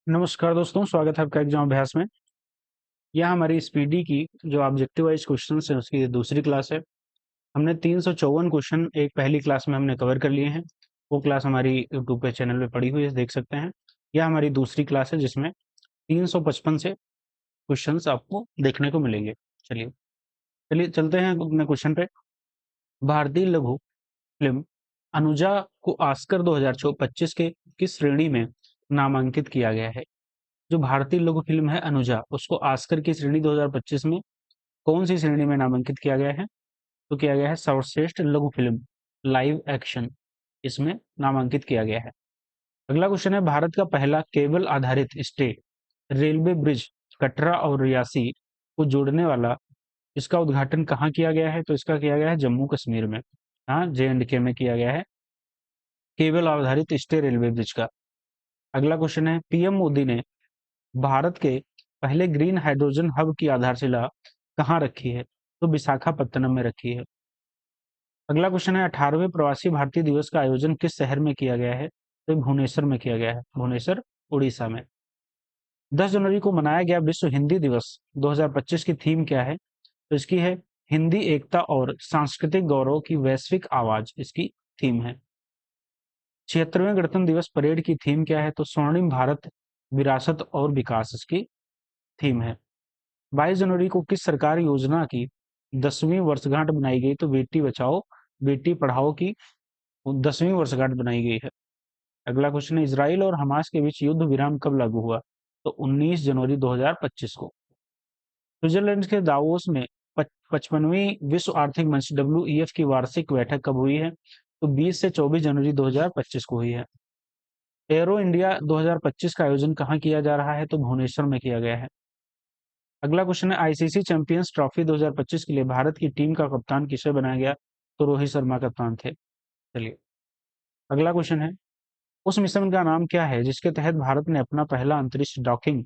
नमस्कार दोस्तों, स्वागत है आपका एग्जाम अभ्यास में। यह हमारी स्पीडी की जो ऑब्जेक्टिव वाइज क्वेश्चन है उसकी दूसरी क्लास है। हमने 354 क्वेश्चन एक पहली क्लास में हमने कवर कर लिए हैं। वो क्लास हमारी यूट्यूब पे चैनल पे पड़ी हुई है, देख सकते हैं। यह हमारी दूसरी क्लास है जिसमें 355 से क्वेश्चंस आपको देखने को मिलेंगे। चलिए चलिए चलते हैं अपने क्वेश्चन पे। भारतीय लघु फिल्म अनुजा को ऑस्कर 2025 के किस श्रेणी में नामांकित किया गया है? जो भारतीय लघु फिल्म है अनुजा, उसको ऑस्कर की श्रेणी 2025 में कौन सी श्रेणी में नामांकित किया गया है? तो किया गया है सर्वश्रेष्ठ लघु फिल्म लाइव एक्शन, इसमें नामांकित किया गया है। अगला क्वेश्चन है, भारत का पहला केबल आधारित स्टेट रेलवे ब्रिज कटरा और रियासी को जोड़ने वाला, इसका उद्घाटन कहाँ किया गया है? तो इसका किया गया है जम्मू कश्मीर में, हाँ, JNK में किया गया है केबल आधारित स्टेट रेलवे ब्रिज का। अगला क्वेश्चन है, पीएम मोदी ने भारत के पहले ग्रीन हाइड्रोजन हब की आधारशिला कहाँ रखी है? तो विशाखापत्तनम में रखी है। अगला क्वेश्चन है, 18वें प्रवासी भारतीय दिवस का आयोजन किस शहर में किया गया है? तो भुवनेश्वर में किया गया है, भुवनेश्वर उड़ीसा में। 10 जनवरी को मनाया गया विश्व हिंदी दिवस 2025 की थीम क्या है? तो इसकी है हिंदी एकता और सांस्कृतिक गौरव की वैश्विक आवाज, इसकी थीम है। 76वें गणतंत्र दिवस परेड की थीम क्या है? तो स्वर्णिम भारत विरासत और विकास, इसकी थीम है। 22 जनवरी को किस सरकारी योजना की 10वीं वर्षगांठ बनाई गई? तो बेटी बचाओ बेटी पढ़ाओ की 10वीं वर्षगांठ बनाई गई है। अगला क्वेश्चन है, इजराइल और हमास के बीच युद्ध विराम कब लागू हुआ? तो 19 जनवरी 2025 को। स्विट्जरलैंड के दावोस में 55वीं विश्व आर्थिक मंच WEF की वार्षिक बैठक कब हुई है? तो 20 से 24 जनवरी 2025 को हुई है। एरो इंडिया 2025 का आयोजन कहाँ किया जा रहा है? तो भुवनेश्वर में किया गया है। अगला क्वेश्चन है, आईसीसी चैंपियंस ट्रॉफी 2025 के लिए भारत की टीम का कप्तान किसे बनाया गया? तो रोहित शर्मा कप्तान थे। चलिए अगला क्वेश्चन है, उस मिशन का नाम क्या है जिसके तहत भारत ने अपना पहला अंतरिक्ष डॉकिंग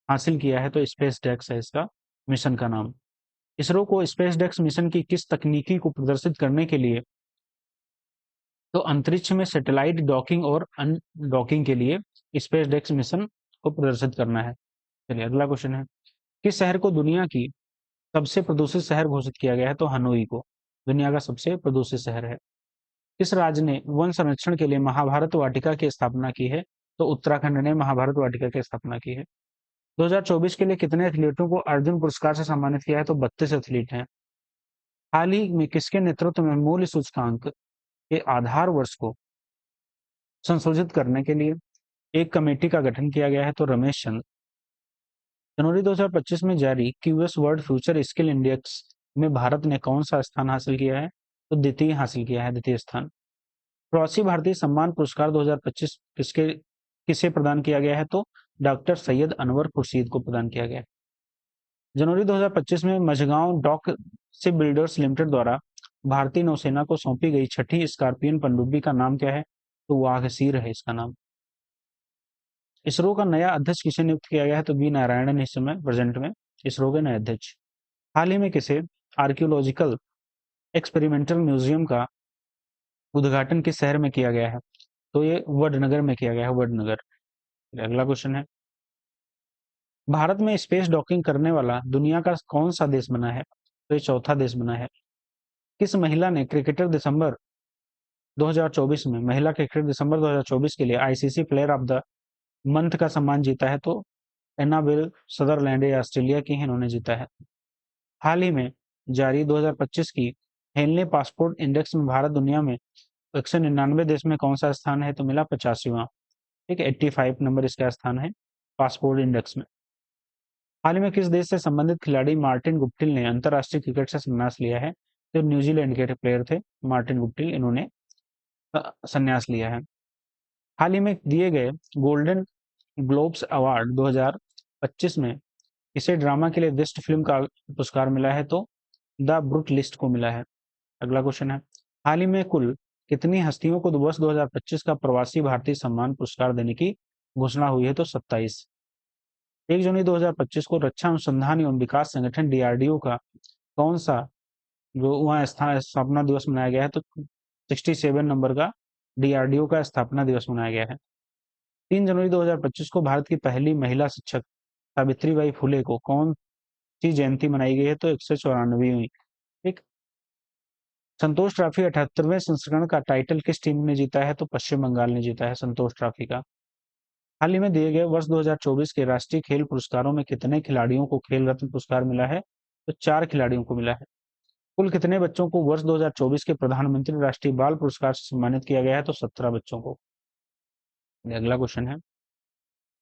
हासिल किया है? तो स्पेस डेक्स है इसका मिशन का नाम। इसरो को स्पेस डेक्स मिशन की किस तकनीकी को प्रदर्शित करने के लिए, तो अंतरिक्ष में सैटेलाइट डॉकिंग और अनडॉकिंग के लिए स्पेस डेक्स मिशन को प्रदर्शित करना है। चलिए अगला क्वेश्चन है, किस शहर को दुनिया की सबसे प्रदूषित शहर घोषित किया गया है? तो हनोई को दुनिया का सबसे प्रदूषित शहर है। किस राज्य ने वन संरक्षण के लिए महाभारत वाटिका की स्थापना की है? तो उत्तराखंड ने महाभारत वाटिका की स्थापना की है। 2024 के लिए कितने एथलीटों को अर्जुन पुरस्कार से सम्मानित किया है? तो 32 एथलीट हैं। हाल ही में किसके नेतृत्व में मूल्य सूचकांक के आधार वर्ष को संशोधित करने के लिए एक कमेटी का गठन किया गया है? तो रमेश चंद। जनवरी 2025 में जारी QS world future skill index में भारत ने कौन सा स्थान हासिल किया है? तो द्वितीय हासिल किया है, द्वितीय स्थान। प्रवासी भारतीय सम्मान पुरस्कार 2025 किसे प्रदान किया गया है? तो डॉक्टर सैयद अनवर खुर्शीद को प्रदान किया गया है। जनवरी 2025 में Mazagon dock ship builders limited द्वारा भारतीय नौसेना को सौंपी गई छठी स्कॉर्पियन पनडुब्बी का नाम क्या है? तो वाघसीर है इसका नाम। इसरो का नया अध्यक्ष किसे नियुक्त किया गया है? तो बी नारायणन इस समय प्रेजेंट में इसरो के नए अध्यक्ष। हाल ही में किसे आर्कियोलॉजिकल एक्सपेरिमेंटल म्यूजियम का उद्घाटन किस शहर में किया गया है? तो ये वडनगर में किया गया है, वडनगर। अगला क्वेश्चन है, भारत में स्पेस डॉकिंग करने वाला दुनिया का कौन सा देश बना है? तो ये चौथा देश बना है। किस महिला ने क्रिकेटर दिसंबर 2024 में महिला क्रिकेटर दिसंबर 2024 के लिए ICC player of the month का सम्मान जीता है? तो एनाबेल सदरलैंड, या ऑस्ट्रेलिया की है, इन्होंने जीता है। हाल ही में जारी 2025 की हेनले पासपोर्ट इंडेक्स में भारत दुनिया में 199 देश में कौन सा स्थान है? तो मिला 85वां। ठीक है, 85 नंबर इसका स्थान है पासपोर्ट इंडेक्स में। हाल ही में किस देश से संबंधित खिलाड़ी मार्टिन गुप्टिल ने अंतरराष्ट्रीय क्रिकेट से संन्यास लिया है? तो न्यूजीलैंड के प्लेयर थे मार्टिन गुप्टिल, इन्होंने संन्यास लिया है। हाल ही में दिए गए गोल्डन ग्लोब्स अवार्ड 2025 में इसे ड्रामा के लिए बेस्ट फिल्म का पुरस्कार मिला है? तो द ब्रुट लिस्ट को मिला है। अगला क्वेश्चन है, हाल ही में कुल कितनी हस्तियों को वर्ष 2025 का प्रवासी भारतीय सम्मान पुरस्कार देने की घोषणा हुई है? तो 27। 1 जनवरी 2025 को रक्षा अनुसंधान एवं विकास संगठन DRDO का कौन सा जो वहाँ स्थापना दिवस मनाया गया है? तो 67 नंबर का DRDO का स्थापना दिवस मनाया गया है। 3 जनवरी 2025 को भारत की पहली महिला शिक्षक सावित्रीबाई फुले को कौन सी जयंती मनाई गई है? तो 194वीं। ठीक। संतोष ट्रॉफी 78वें संस्करण का टाइटल किस टीम ने जीता है? तो पश्चिम बंगाल ने जीता है संतोष ट्रॉफी का। हाल ही में दिए गए वर्ष 2024 के राष्ट्रीय खेल पुरस्कारों में कितने खिलाड़ियों को खेल रत्न पुरस्कार मिला है? तो 4 खिलाड़ियों को मिला है। कुल कितने बच्चों को वर्ष 2024 के प्रधानमंत्री राष्ट्रीय बाल पुरस्कार से सम्मानित किया गया है? तो 17 बच्चों को। अगला क्वेश्चन है,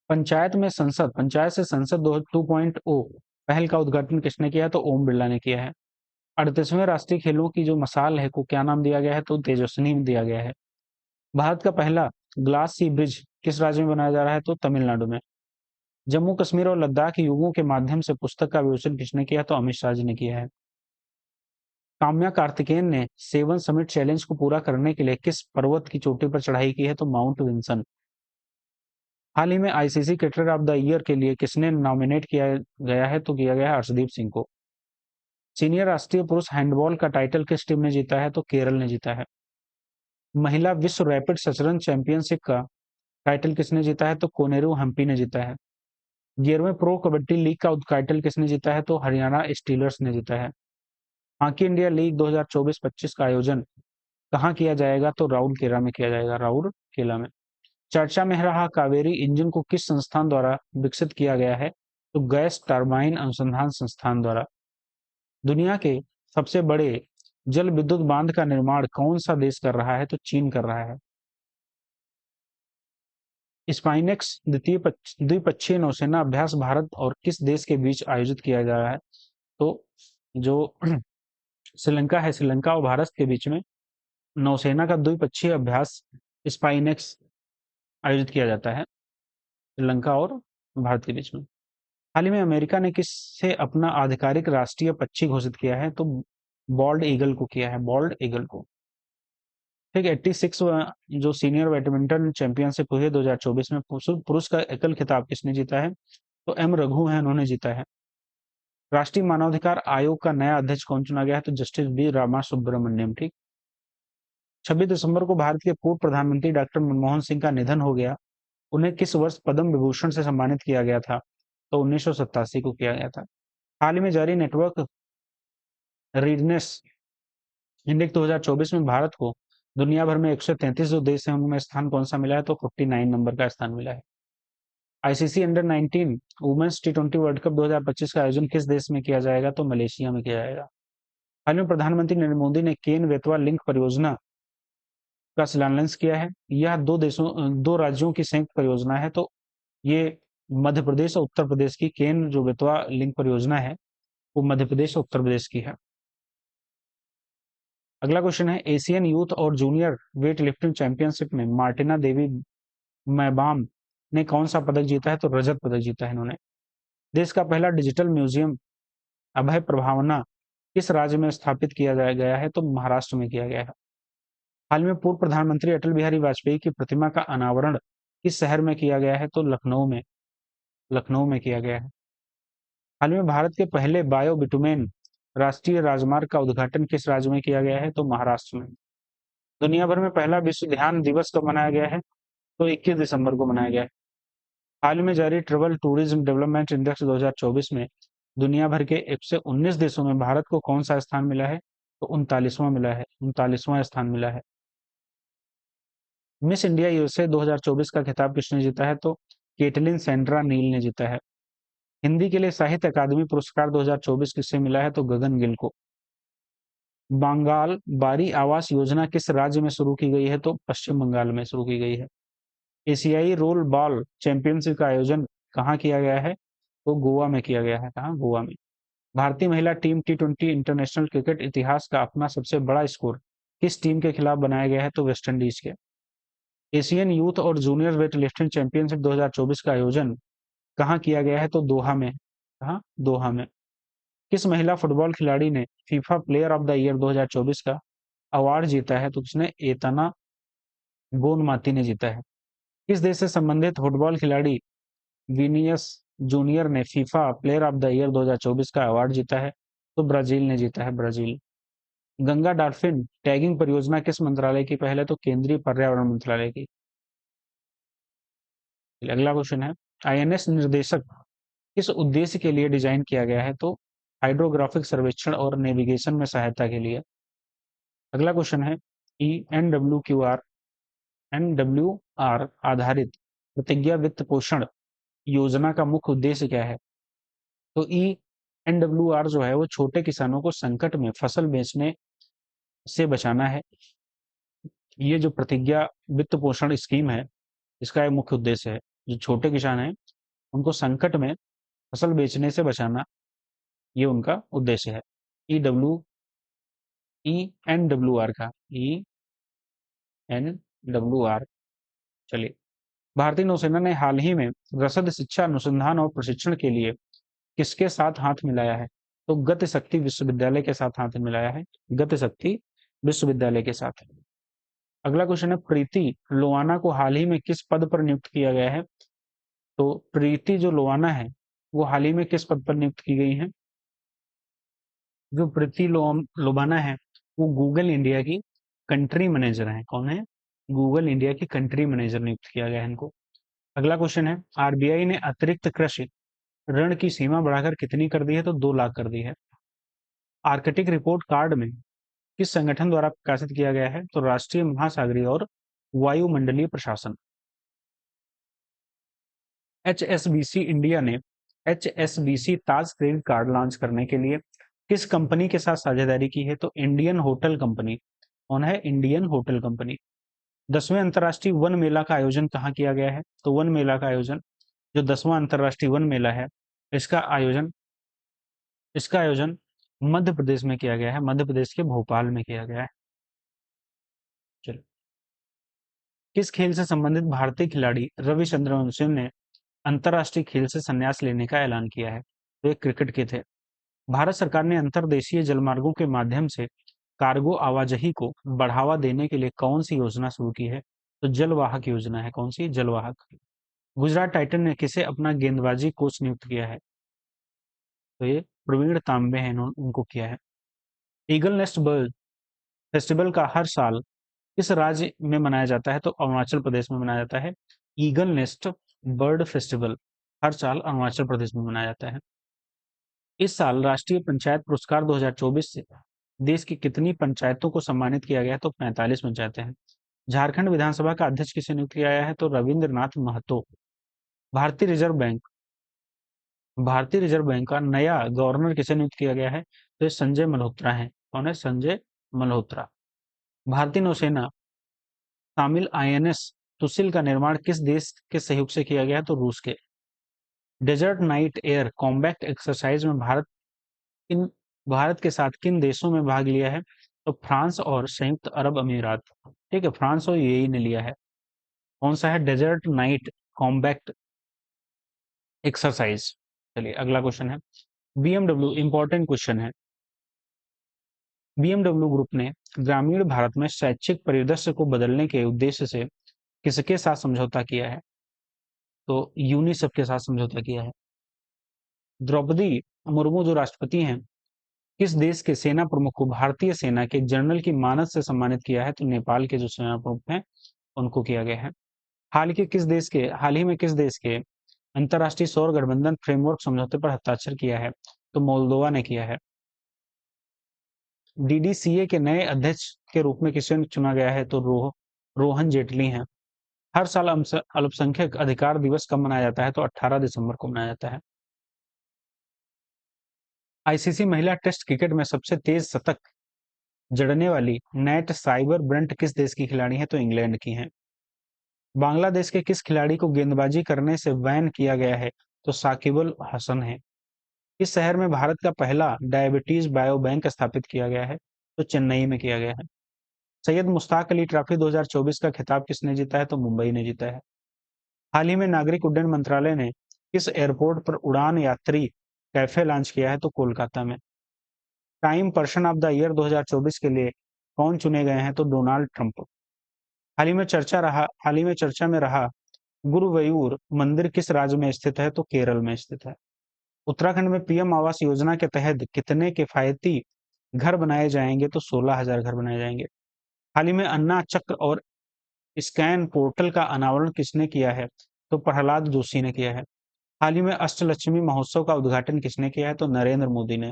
पंचायत से संसद 2.0 पहल का उद्घाटन किसने किया है? तो ओम बिरला ने किया है। 38वें राष्ट्रीय खेलों की जो मसाल है को क्या नाम दिया गया है? तो तेजस्विनी दिया गया है। भारत का पहला ग्लास सी ब्रिज किस राज्य में बनाया जा रहा है? तो तमिलनाडु में। जम्मू कश्मीर और लद्दाख युगों के माध्यम से पुस्तक का विमोचन किसने किया? तो अमित शाह जी ने किया है। काम्या कार्तिकेयन ने सेवन समिट चैलेंज को पूरा करने के लिए किस पर्वत की चोटी पर चढ़ाई की है? तो माउंट विंसन। हाल ही में ICC cricketer of the year के लिए किसने नॉमिनेट किया गया है? तो किया गया है हर्षदीप सिंह को। सीनियर राष्ट्रीय पुरुष हैंडबॉल का टाइटल किस टीम ने जीता है? तो केरल ने जीता है। महिला विश्व रैपिड शतरंज चैंपियनशिप का टाइटल किसने जीता है? तो कोनेरू हम्पी ने जीता है। 11वें प्रो कबड्डी लीग का टाइटल किसने जीता है? तो हरियाणा स्टीलर्स ने जीता है। हॉकी इंडिया लीग 2024-25 का आयोजन कहाँ किया जाएगा? तो राउरकेला में किया जाएगा, राउरकेला में। चर्चा में रहा कावेरी इंजन को किस संस्थान द्वारा विकसित किया गया है? तो गैस टरबाइन अनुसंधान संस्थान द्वारा। दुनिया के सबसे बड़े जल विद्युत बांध का निर्माण कौन सा देश कर रहा है? तो चीन कर रहा है। स्पाइनेक्स द्विपक्षीय नौसेना अभ्यास भारत और किस देश के बीच आयोजित किया जा रहा है? तो जो श्रीलंका है, श्रीलंका और भारत के बीच में नौसेना का द्विपक्षीय अभ्यास स्पाइनेक्स आयोजित किया जाता है श्रीलंका और भारत के बीच में। हाल ही में अमेरिका ने किससे अपना आधिकारिक राष्ट्रीय पक्षी घोषित किया है? तो बॉल्ड ईगल को किया है, बॉल्ड ईगल को। ठीक। 86 जो सीनियर बैडमिंटन चैंपियनशिप हुई है 2024 में, पुरुष का एकल खिताब किसने जीता है? तो एम रघु है, उन्होंने जीता है। राष्ट्रीय मानवाधिकार आयोग का नया अध्यक्ष कौन चुना गया है? तो जस्टिस बी रामा सुब्रमण्यम। ठीक। 26 दिसंबर को भारत के पूर्व प्रधानमंत्री डॉक्टर मनमोहन सिंह का निधन हो गया। उन्हें किस वर्ष पद्म विभूषण से सम्मानित किया गया था? तो 1987 को किया गया था। हाल ही में जारी नेटवर्क रीडनेस इंडेक्स 2024 में भारत को दुनिया भर में 133 जो देश हैं उनमें स्थान कौन सा मिला है? तो 49 नंबर का स्थान मिला है। आईसीसी अंडर 19 वुमेन्स टी20 वर्ल्ड कप 2025 का आयोजन किस देश में किया जाएगा? तो मलेशिया में किया जाएगा। हाल में प्रधानमंत्री नरेंद्र मोदी ने केन बेतवा लिंक परियोजना का शिलान्यास किया है। यह दो राज्यों की संयुक्त परियोजना है। तो ये मध्य प्रदेश और उत्तर प्रदेश की केन जो बेतवा लिंक परियोजना है वो मध्य प्रदेश और उत्तर प्रदेश की है। अगला क्वेश्चन है, एशियन यूथ और जूनियर वेट लिफ्टिंग चैंपियनशिप में मार्टिना देवी मैबाम ने कौन सा पदक जीता है? तो रजत पदक जीता है इन्होंने। देश का पहला डिजिटल म्यूजियम अभय प्रभावना किस राज्य में स्थापित किया गया है? तो महाराष्ट्र में किया गया है। हाल में पूर्व प्रधानमंत्री अटल बिहारी वाजपेयी की प्रतिमा का अनावरण किस शहर में किया गया है? तो लखनऊ में किया गया है। हाल में भारत के पहले बायो बिटुमेन राष्ट्रीय राजमार्ग का उद्घाटन किस राज्य में किया गया है? तो महाराष्ट्र में। दुनिया भर में पहला विश्व ध्यान दिवस कब मनाया गया है? तो 21 दिसंबर को मनाया गया है। हाल में जारी ट्रेवल टूरिज्म डेवलपमेंट इंडेक्स 2024 में दुनिया भर के 119 देशों में भारत को कौन सा स्थान मिला है? तो 39वां मिला है, 39वां स्थान मिला है। मिस इंडिया यूएसए 2024 का खिताब किसने जीता है? तो केटलिन सेंड्रा नील ने जीता है। हिंदी के लिए साहित्य अकादमी पुरस्कार 2024 किससे मिला है? तो गगन गिल को। बंगाल बारी आवास योजना किस राज्य में शुरू की गई है? तो पश्चिम बंगाल में शुरू की गई है। एशियाई रोल बॉल चैंपियनशिप का आयोजन कहाँ किया गया है? तो गोवा में किया गया है। कहाँ? गोवा में। भारतीय महिला टीम टी20 इंटरनेशनल क्रिकेट इतिहास का अपना सबसे बड़ा स्कोर किस टीम के खिलाफ बनाया गया है? तो वेस्ट इंडीज के। एशियन यूथ और जूनियर वेट लिफ्टिंग चैंपियनशिप 2024 का आयोजन कहाँ किया गया है? तो दोहा में। कहाँ? दोहा में। किस महिला फुटबॉल खिलाड़ी ने FIFA player of the year 2024 का अवार्ड जीता है? तो किसने? एतना बोनमाती ने जीता है। किस देश से संबंधित फुटबॉल खिलाड़ी विनियस जूनियर ने FIFA player of the year 2024 का अवार्ड जीता है? तो ब्राजील ने जीता है, ब्राजील। गंगा डॉल्फिन टैगिंग परियोजना किस मंत्रालय की पहल है? तो केंद्रीय पर्यावरण मंत्रालय की। अगला क्वेश्चन है, आईएनएस निर्देशक किस उद्देश्य के लिए डिजाइन किया गया है? तो हाइड्रोग्राफिक सर्वेक्षण और नेविगेशन में सहायता के लिए। अगला क्वेश्चन है, ई एनडब्ल्यू आर आधारित प्रतिज्ञा वित्त पोषण योजना का मुख्य उद्देश्य क्या है? तो ई एनडब्ल्यू आर जो है वो छोटे किसानों को संकट में फसल बेचने से बचाना है। ये जो प्रतिज्ञा वित्त पोषण स्कीम है, इसका एक मुख्य उद्देश्य है, जो छोटे किसान हैं उनको संकट में फसल बेचने से बचाना, ये उनका उद्देश्य है। ई एन डब्ल्यू आर का ई एन डब्ल्यू आर। चलिए, भारतीय नौसेना ने हाल ही में रसद शिक्षा अनुसंधान और प्रशिक्षण के लिए किसके साथ हाथ मिलाया है? तो गति शक्ति विश्वविद्यालय के साथ हाथ मिलाया है, गति शक्ति विश्वविद्यालय के साथ। अगला क्वेश्चन है, प्रीति लोवाना को हाल ही में किस पद पर नियुक्त किया गया है? तो प्रीति जो लोवाना है वो हाल ही में किस पद पर नियुक्त की गई है? जो प्रीति लोबाना है वो गूगल इंडिया की कंट्री मैनेजर है। कौन है? गूगल इंडिया की कंट्री मैनेजर नियुक्त किया गया है इनको। अगला क्वेश्चन है, आरबीआई ने अतिरिक्त कृषि ऋण की सीमा बढ़ाकर कितनी कर दी है? तो 2 लाख कर दी है। आर्कटिक रिपोर्ट कार्ड में किस संगठन द्वारा प्रकाशित किया गया है? तो राष्ट्रीय महासागरीय और वायुमंडलीय प्रशासन। एचएसबीसी इंडिया ने एचएसबीसी ताज क्रेडिट कार्ड लॉन्च करने के लिए किस कंपनी के साथ साझेदारी की है? तो इंडियन होटल कंपनी। कौन है? Indian hotel company. 10वें अंतर्राष्ट्रीय वन मेला का आयोजन कहाँ किया गया है? तो वन मेला का आयोजन, जो 10वां अंतर्राष्ट्रीय वन मेला है, इसका आयोजन मध्य प्रदेश में किया गया है, मध्य प्रदेश के भोपाल में किया गया है। चलो, किस खेल से संबंधित भारतीय खिलाड़ी रविचंद्रन ने अंतर्राष्ट्रीय खेल से संन्यास लेने का ऐलान किया है? तो ये क्रिकेट के थे। भारत सरकार ने अंतर्देशीय जलमार्गों के माध्यम से कार्गो आवाजाही को बढ़ावा देने के लिए कौन सी योजना शुरू की है? तो जलवाहक योजना है। कौन सी? जलवाहक। गुजरात टाइटन ने किसे अपना गेंदबाजी कोच नियुक्त किया है? तो ये प्रवीण तांबे हैं, उनको किया है। ईगल नेस्ट बर्ड फेस्टिवल का हर साल किस राज्य में मनाया जाता है? तो अरुणाचल प्रदेश में मनाया जाता है। ईगल नेस्ट बर्ड फेस्टिवल हर साल अरुणाचल प्रदेश में मनाया जाता है। इस साल राष्ट्रीय पंचायत पुरस्कार 2024 से देश की कितनी पंचायतों को सम्मानित किया गया है? तो 45 पंचायतें हैं। झारखंड विधानसभा का अध्यक्ष किसे नियुक्त किया गया है? तो रविंद्रनाथ महतो। भारतीय रिजर्व बैंक भारतीय रिजर्व बैंक का नया गवर्नर किसे नियुक्त किया गया है? तो ये संजय मल्होत्रा है। कौन है? संजय मल्होत्रा। भारतीय नौसेना शामिल आईएनएस सुशील का निर्माण किस देश के सहयोग से किया गया है? तो रूस के। Desert knight air combat exercise में भारत के साथ किन देशों में भाग लिया है? तो फ्रांस और संयुक्त अरब अमीरात। ठीक है, फ्रांस और यूएई ने लिया है। कौन सा है? Desert knight combat exercise. चलिए, अगला क्वेश्चन है, बीएमडब्ल्यू इंपॉर्टेंट क्वेश्चन है। बीएमडब्ल्यू ग्रुप ने ग्रामीण भारत में शैक्षिक परिदृश्य को बदलने के उद्देश्य से किसके साथ समझौता किया है? तो यूनिसेफ के साथ समझौता किया है। द्रौपदी मुर्मू जो राष्ट्रपति हैं, किस देश के सेना प्रमुख को भारतीय सेना के जनरल की मानद से सम्मानित किया है? तो नेपाल के जो सेना प्रमुख हैं उनको किया गया है। हाल ही में किस देश के अंतर्राष्ट्रीय सौर गठबंधन फ्रेमवर्क समझौते पर हस्ताक्षर किया है? तो मोल्दोवा ने किया है। डीडीसीए के नए अध्यक्ष के रूप में किसे चुना गया है? तो रोहन जेटली हैं। हर साल अल्पसंख्यक अधिकार दिवस कब मनाया जाता है? तो 18 दिसंबर को मनाया जाता है। आईसीसी महिला टेस्ट क्रिकेट में सबसे तेज शतक जड़ने वाली नेट साइबर ब्रंट किस देश की खिलाड़ी है? तो इंग्लैंड की हैं। बांग्लादेश के किस खिलाड़ी को गेंदबाजी करने से बैन किया गया है? तो साकिबुल हसन है। इस शहर में भारत का पहला डायबिटीज बायो बैंक स्थापित किया गया है? तो चेन्नई में किया गया है। सैयद मुश्ताक अली ट्रॉफी 2024 का खिताब किसने जीता है? तो मुंबई ने जीता है। हाल ही में नागरिक उड्डयन मंत्रालय ने किस एयरपोर्ट पर उड़ान यात्री कैफे लॉन्च किया है? तो कोलकाता में। Time person of the year 2024 के लिए कौन चुने गए हैं? तो डोनाल्ड ट्रंप। हाल ही में चर्चा में रहा गुरुवायूर मंदिर किस राज्य में स्थित है? तो केरल में स्थित है। उत्तराखंड में पीएम आवास योजना के तहत कितने किफायती घर बनाए जाएंगे? तो 16,000 घर बनाए जाएंगे। हाल ही में अन्ना चक्र और स्कैन पोर्टल का अनावरण किसने किया है? तो प्रहलाद जोशी ने किया है। हाल ही में अष्टलक्ष्मी महोत्सव का उद्घाटन किसने किया है? तो नरेंद्र मोदी ने।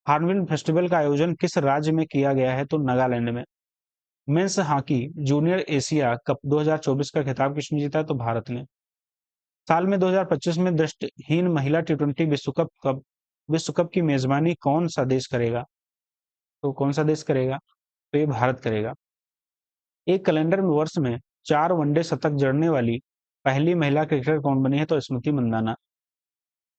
हार्नबिल फेस्टिवल का आयोजन किस राज्य में किया गया है? तो नागालैंड में। Men's hockey junior Asia cup 2024 का खिताब किसने जीता? तो भारत ने। साल में 2025 में दृष्टिहीन महिला टी20 विश्व कप की मेजबानी कौन सा देश करेगा? तो कौन सा देश करेगा? तो ये भारत करेगा। एक कैलेंडर वर्ष में 4 वनडे शतक जड़ने वाली पहली महिला क्रिकेटर कौन बनी है? तो Smriti Mandhana.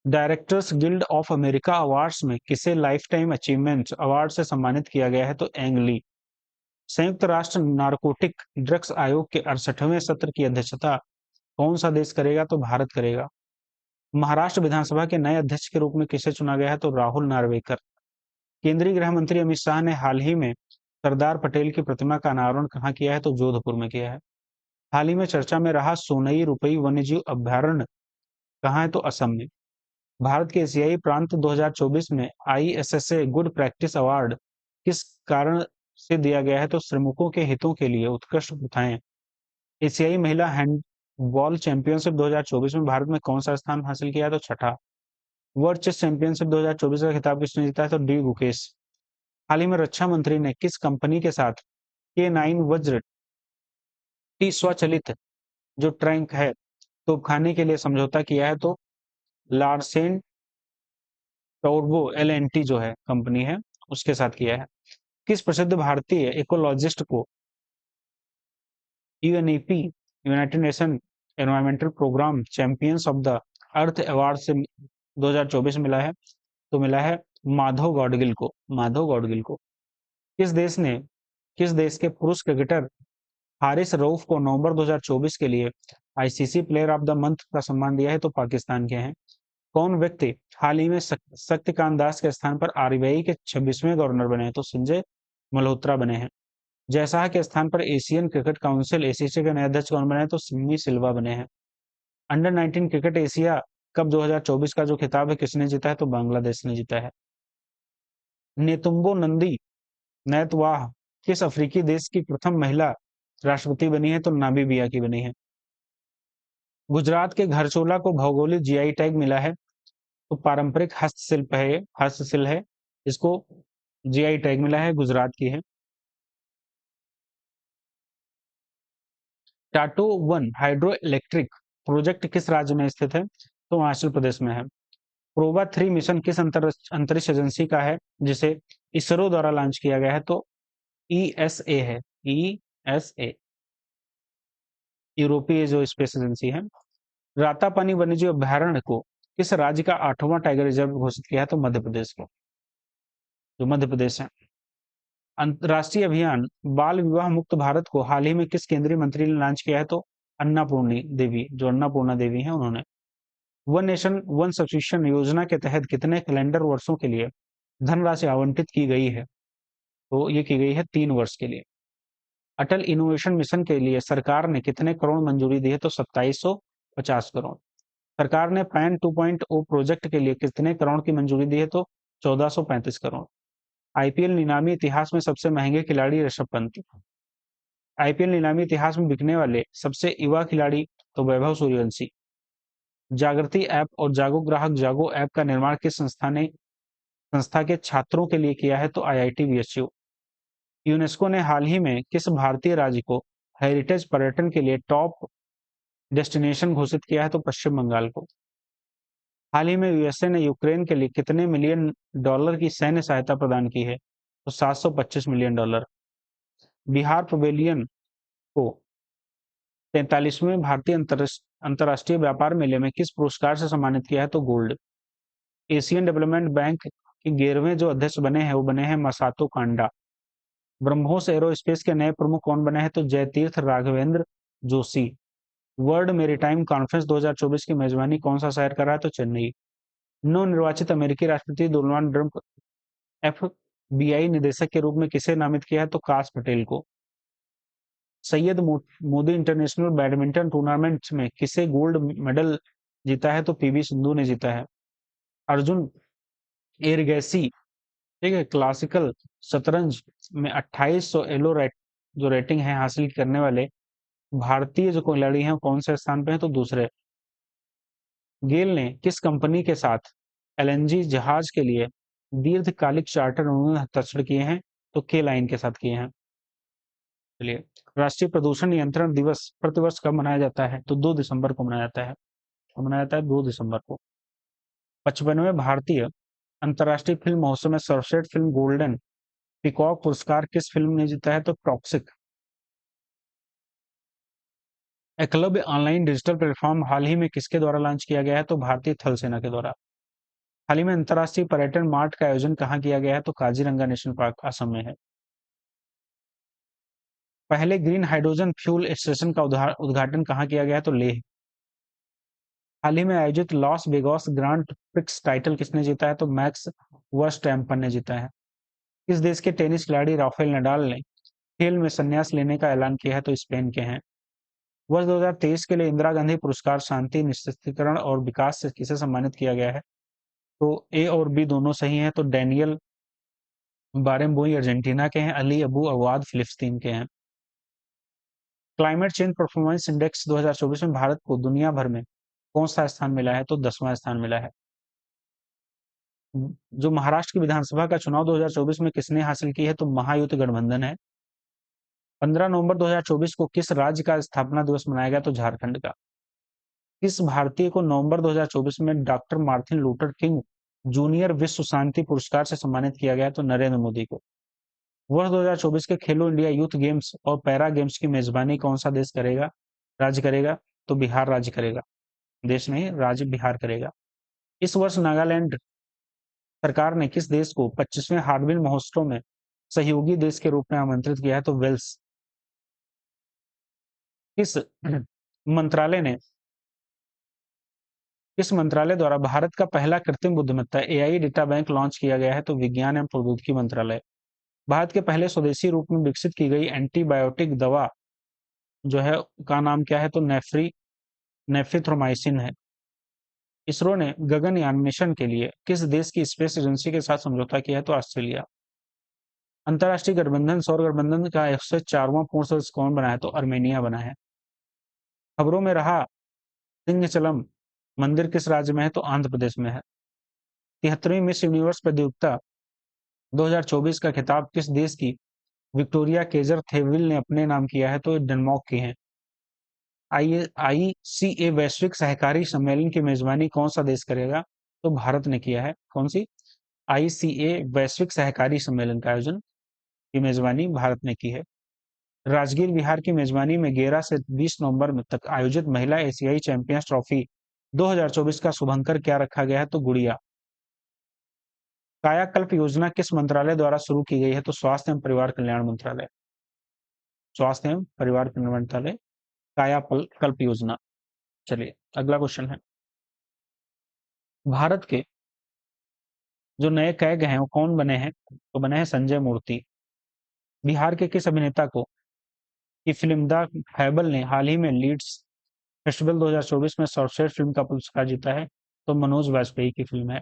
Directors guild of America awards में किसे लाइफ टाइम अचीवमेंट अवार्ड से सम्मानित किया गया है? तो एंग ली। संयुक्त राष्ट्र नारकोटिक ड्रग्स आयोग के 68वें सत्र की अध्यक्षता कौन सा देश करेगा? तो भारत करेगा। महाराष्ट्र विधानसभा के नए अध्यक्ष के रूप में किसे चुना गया है? तो राहुल नार्वेकर। केंद्रीय गृह मंत्री अमित शाह ने हाल ही में सरदार पटेल की प्रतिमा का अनावरण कहाँ किया है? तो जोधपुर में किया है। हाल ही में चर्चा में रहा सोनई रुपई वन्यजीव अभयारण्य कहाँ है? तो असम में। भारत के एशियाई प्रांत 2024 में ISSA गुड प्रैक्टिस अवार्ड किस कारण से दिया गया है? तो श्रमिकों के हितों के लिए उत्कृष्ट प्रथाएं। एशियाई महिला हैंडबॉल चैंपियनशिप 2024 में भारत में कौन सा स्थान हासिल किया है? तो छठा। वर्ल्ड चेस चैंपियनशिप 2024 का खिताब किसने जीता है? तो डी गुकेश। हाल ही में रक्षा मंत्री ने किस कंपनी के साथ K9 वज्र टी स्वचालित जो टैंक है तोपखाने के लिए समझौता किया है? तो लार्सेन टोब्रो LNT जो है कंपनी है उसके साथ किया है। किस प्रसिद्ध भारतीय इकोलॉजिस्ट को UNEP United Nation environmental programme champions of the earth award से 2024 मिला है? तो मिला है माधव गौडगिल को। माधव गौडगिल को। किस देश ने किस देश के पुरुष क्रिकेटर हारिस रऊफ को नवंबर 2024 के लिए ICC player of the month का सम्मान दिया है? तो पाकिस्तान के हैं। कौन व्यक्ति हाल ही में शक्तिकांत दास के स्थान पर RBI के 26वें गवर्नर बने हैं? तो संजय मल्होत्रा बने हैं। जयशाह के स्थान पर एशियन क्रिकेट काउंसिल ACC के नए अध्यक्ष कौन बने हैं? तो सिमी सिल्वा बने हैं। अंडर 19 क्रिकेट एशिया कप 2024 का जो खिताब है किसने जीता है? तो बांग्लादेश ने जीता है। नेतुम्बो नंदी नैतवाह किस अफ्रीकी देश की प्रथम महिला राष्ट्रपति बनी है? तो नामीबिया की बनी है। गुजरात के घरचोला को भौगोलिक GI टैग मिला है? तो पारंपरिक हस्तशिल्प है, हस्तशिल्प है, इसको GI टैग मिला है, गुजरात की है। टाटो 1 हाइड्रो इलेक्ट्रिक प्रोजेक्ट किस राज्य में स्थित है? तो हिमाचल प्रदेश में है। प्रोबा 3 मिशन किस अंतरिक्ष एजेंसी का है जिसे इसरो द्वारा लॉन्च किया गया है? तो ESA है। ESA यूरोपीय जो स्पेस एजेंसी है। रातापानी वन्यजीव अभयारण्य को किस राज्य का 8वां टाइगर रिजर्व घोषित किया है? तो मध्य प्रदेश को, जो मध्य प्रदेश है। अंतर्राष्ट्रीय अभियान बाल विवाह मुक्त भारत को हाल ही में किस केंद्रीय मंत्री ने लॉन्च किया है? तो अन्नपूर्णी देवी, जो अन्नपूर्णा देवी है उन्होंने। वन नेशन वन सब्सक्रिप्शन योजना के तहत कितने कैलेंडर वर्षों के लिए धनराशि आवंटित की गई है? तो ये की गई है 3 वर्ष के लिए। अटल इनोवेशन मिशन के लिए सरकार ने कितने करोड़ मंजूरी दी है? तो 2750 करोड़। सरकार ने पैन 2.0 प्रोजेक्ट के लिए कितने करोड़ की मंजूरी दी है? तो 1435 करोड़। IPL नीलामी इतिहास में सबसे महंगे खिलाड़ी ऋषभ पंत। IPL नीलामी इतिहास में बिकने वाले सबसे युवा खिलाड़ी तो वैभव सूर्यवंशी। जागृति ऐप और जागो ग्राहक जागो ऐप का निर्माण किस संस्था के छात्रों के लिए किया है? तो IIT BHU। यूनेस्को ने हाल ही में किस भारतीय राज्य को हेरिटेज पर्यटन के लिए टॉप डेस्टिनेशन घोषित किया है? तो पश्चिम बंगाल को। हाल ही में USA ने यूक्रेन के लिए कितने मिलियन डॉलर की सैन्य सहायता प्रदान की है? तो 725 मिलियन डॉलर। बिहार पवेलियन को 43वें भारतीय अंतर्राष्ट्रीय व्यापार मेले में किस पुरस्कार से सम्मानित किया है? तो गोल्ड। एशियन डेवलपमेंट बैंक के 11वें जो अध्यक्ष बने हैं वो बने हैं मसातो कांडा। ब्रह्मोस एरोस्पेस के नए प्रमुख कौन बने हैं? तो Jayatirtha Raghavendra Joshi. World maritime conference 2024 की मेजबानी कौन सा शहर कर रहा है? तो चेन्नई। नवनिर्वाचित अमेरिकी राष्ट्रपति डोनाल्ड ट्रंप FBI निदेशक के रूप में किसे नामित किया है? तो काश पटेल को। Syed Modi international badminton tournament में किसे गोल्ड मेडल जीता है? तो PV सिंधु ने जीता है। अर्जुन एरगैसी, ठीक है, क्लासिकल शतरंज में 2800 एलो जो रेटिंग है हासिल करने वाले भारतीय जो खिलाड़ी हैं कौन से स्थान पे हैं? तो दूसरे। गेल ने किस कंपनी के साथ एलएनजी जहाज के लिए दीर्घकालिक चार्टर उन्होंने हस्ताक्षर किए हैं? तो के लाइन के साथ किए हैं। चलिए, राष्ट्रीय प्रदूषण नियंत्रण दिवस प्रतिवर्ष कब मनाया जाता है? तो 2 दिसंबर को मनाया जाता है। कब मनाया जाता है? 2 दिसंबर को। 55वें भारतीय अंतर्राष्ट्रीय फिल्म महोत्सव में सर्वश्रेष्ठ फिल्म गोल्डन पीकॉक पुरस्कार किस फिल्म ने जीता है? तो toxic. Eklavya online digital platform हाल ही में किसके द्वारा लॉन्च किया गया है? तो भारतीय थल सेना के द्वारा। हाल ही में अंतर्राष्ट्रीय पर्यटन मार्ट का आयोजन कहाँ किया गया है? तो काजीरंगा नेशनल पार्क असम में है। पहले ग्रीन हाइड्रोजन फ्यूल स्टेशन का उद्घाटन कहाँ किया गया है? तो लेह। हाल ही में आयोजित Las Vegas grand prix title किसने जीता है? तो मैक्स वर्स्टैम्पन ने जीता है। किस देश के टेनिस खिलाड़ी राफेल नडाल ने खेल में संन्यास लेने का ऐलान किया है? तो स्पेन के हैं। वर्ष 2023 के लिए इंदिरा गांधी पुरस्कार शांति निश्चितीकरण और विकास से किसे सम्मानित किया गया है? तो ए और बी दोनों सही हैं। तो डैनियल बारेम्बोई अर्जेंटीना के हैं, अली अबू अवाद फिलिस्तीन के हैं। क्लाइमेट चेंज परफॉर्मेंस इंडेक्स 2024 में भारत को दुनिया भर में कौन सा स्थान मिला है? तो 10वां स्थान मिला है। जो महाराष्ट्र की विधानसभा का चुनाव 2024 में किसने हासिल की है? तो महायुति गठबंधन है। 15 नवंबर 2024 को किस राज्य का स्थापना दिवस मनाया गया? तो झारखंड का। किस भारतीय को नवंबर 2024 में doctor Martin Luther king junior विश्व शांति पुरस्कार से सम्मानित किया गया? तो नरेंद्र मोदी को। वर्ष 2024 के खेलो इंडिया यूथ गेम्स और पैरा गेम्स की मेजबानी कौन सा देश करेगा? राज्य करेगा? तो बिहार राज्य करेगा। देश नहीं, राज्य बिहार करेगा। इस वर्ष नागालैंड सरकार ने किस देश को 25वें हार्नबिल महोत्सव में सहयोगी देश के रूप में आमंत्रित किया है? तो वेल्स। किस मंत्रालय ने किस मंत्रालय द्वारा भारत का पहला कृत्रिम बुद्धिमत्ता एआई डेटा बैंक लॉन्च किया गया है? तो विज्ञान एवं प्रौद्योगिकी मंत्रालय। भारत के पहले स्वदेशी रूप में विकसित की गई एंटीबायोटिक दवा जो है का नाम क्या है? तो नेफ्रिथ्रोमाइसिन है। इसरो ने गगनयान मिशन के लिए किस देश की स्पेस एजेंसी के साथ समझौता किया है? तो ऑस्ट्रेलिया। अंतरराष्ट्रीय गठबंधन सौर गठबंधन का 104वां पूर्ण सदस्य कौन बना है? तो अर्मेनिया बना है। खबरों में रहा सिंहचलम मंदिर किस राज्य में है? तो आंध्र प्रदेश में है। 73वीं मिस यूनिवर्स प्रतियोगिता 2024 का खिताब किस देश की विक्टोरिया केजर थेविल ने अपने नाम किया है? तो डेनमार्क की है। आईसीए वैश्विक सहकारी सम्मेलन की मेजबानी कौन सा देश करेगा? तो भारत ने किया है। कौन सी? आईसीए वैश्विक सहकारी सम्मेलन का आयोजन की मेजबानी भारत ने की है। राजगीर बिहार की मेजबानी में 11 से 20 नवंबर में तक आयोजित महिला एशियाई चैंपियंस ट्रॉफी 2024 का शुभंकर क्या रखा गया है? तो गुड़िया। कायाकल्प योजना किस मंत्रालय द्वारा शुरू की गई है? तो स्वास्थ्य एवं परिवार कल्याण मंत्रालय। स्वास्थ्य एवं परिवार कल्याण मंत्रालय कायाकल्प योजना। चलिए, अगला क्वेश्चन है। भारत के जो नए कैग हैं वो कौन बने हैं? तो बने हैं संजय मूर्ति। बिहार के किस अभिनेता को की फिल्म द फैबल ने हाल ही में लीड्स फेस्टिवल 2024 में सर्वश्रेष्ठ फिल्म का पुरस्कार जीता है? तो मनोज वाजपेयी की फिल्म है।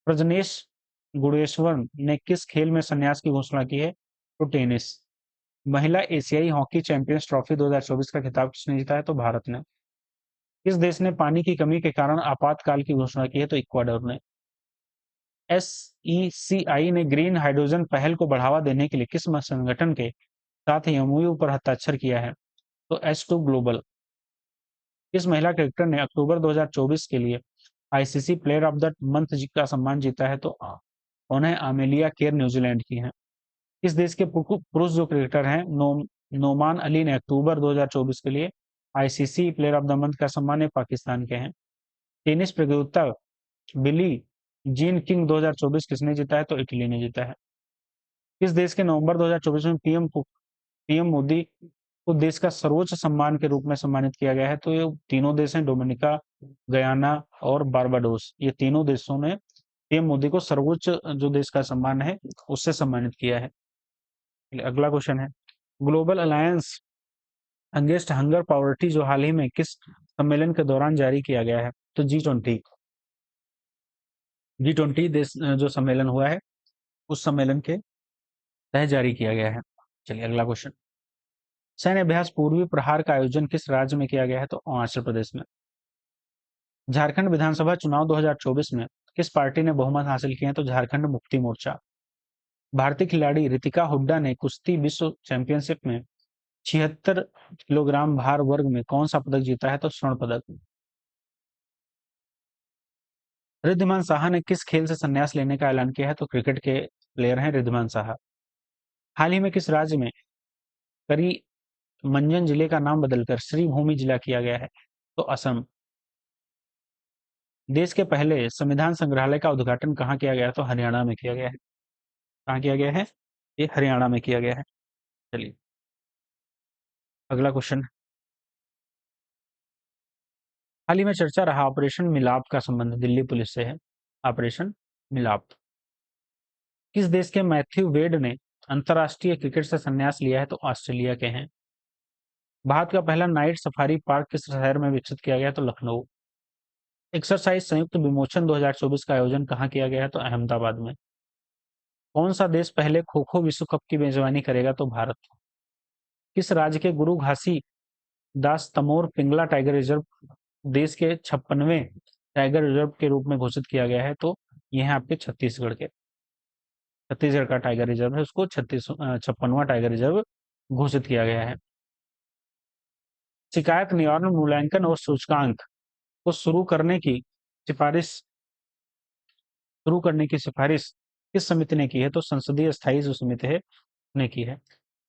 प्रजनेश गुणेश्वरन ने किस खेल में संन्यास की घोषणा की है? तो टेनिस। महिला एशियाई हॉकी चैंपियंस ट्रॉफी 2024 का खिताब किसने जीता है? तो भारत ने। किस देश ने पानी की कमी के कारण आपातकाल की घोषणा की है? तो इक्वाडोर ने। एसईसीआई ने ग्रीन हाइड्रोजन पहल को बढ़ावा देने के लिए किस संगठन के साथ एमओयू पर हस्ताक्षर किया है? तो एस2 ग्लोबल। किस महिला क्रिकेटर ने अक्टूबर 2024 के लिए ICC player of the month का सम्मान जीता है? तो उन्हें आमेलिया केर न्यूजीलैंड की हैं। किस देश के पुरुष जो क्रिकेटर हैं नोमान अली ने अक्टूबर 2024 के लिए ICC player of the month का सम्मान है? पाकिस्तान के हैं। टेनिस प्रतियोगिता बिली जीन किंग 2024 किसने जीता है? तो इटली ने जीता है। किस देश के नवंबर 2024 में पीएम मोदी को देश का सर्वोच्च सम्मान के रूप में सम्मानित किया गया है? तो ये तीनों देश हैं, डोमिनिका, गयाना और बारबाडोस। ये तीनों देशों ने पीएम मोदी को सर्वोच्च जो देश का सम्मान है उससे सम्मानित किया है। अगला क्वेश्चन है। Global alliance against hunger poverty जो हाल ही में किस सम्मेलन के दौरान जारी किया गया है? तो जी20 देश जो सम्मेलन हुआ है उस सम्मेलन के तहत जारी किया गया है। चलिए, अगला क्वेश्चन। सैन्य अभ्यास पूर्वी प्रहार का आयोजन किस राज्य में किया गया है? तो अरुणाचल प्रदेश में। झारखंड विधानसभा चुनाव 2024 में किस पार्टी ने बहुमत हासिल किए हैं? तो झारखंड मुक्ति मोर्चा। भारतीय खिलाड़ी रितिका हुड्डा ने कुश्ती विश्व चैंपियनशिप में 76 किलोग्राम भार वर्ग में कौन सा पदक जीता है? तो स्वर्ण पदक। रिद्धिमान साहा ने किस खेल से संन्यास लेने का ऐलान किया है? तो क्रिकेट के प्लेयर हैं रिद्धिमान साहा। हाल ही में किस राज्य में करी मंजन जिले का नाम बदलकर श्रीभूमि जिला किया गया है? तो असम। देश के पहले संविधान संग्रहालय का उद्घाटन कहाँ किया गया? तो हरियाणा में किया गया है। कहाँ किया गया है? ये हरियाणा में किया गया है। चलिए अगला क्वेश्चन। हाल ही में चर्चा रहा ऑपरेशन मिलाप का संबंध दिल्ली पुलिस से है। ऑपरेशन मिलाप। किस देश के मैथ्यू वेड ने अंतर्राष्ट्रीय क्रिकेट से संन्यास लिया है? तो ऑस्ट्रेलिया के हैं। भारत का पहला नाइट सफारी पार्क किस शहर में विकसित किया गया? तो लखनऊ। एक्सरसाइज संयुक्त विमोचन 2024 का आयोजन कहाँ किया गया है? तो अहमदाबाद में। कौन सा देश पहले खो खो विश्व कप की मेजबानी करेगा? तो भारत। किस राज्य के गुरु घासी दास तमोर पिंगला टाइगर रिजर्व देश के 56वें टाइगर रिजर्व के रूप में घोषित किया गया है? तो ये है आपके छत्तीसगढ़ के। छत्तीसगढ़ का टाइगर रिजर्व है, उसको 56वां टाइगर रिजर्व घोषित किया गया है। शिकायत निवारण मूल्यांकन और सूचकांक को शुरू करने की सिफारिश किस समिति ने की है? तो संसदीय स्थायी जो समिति है ने की है।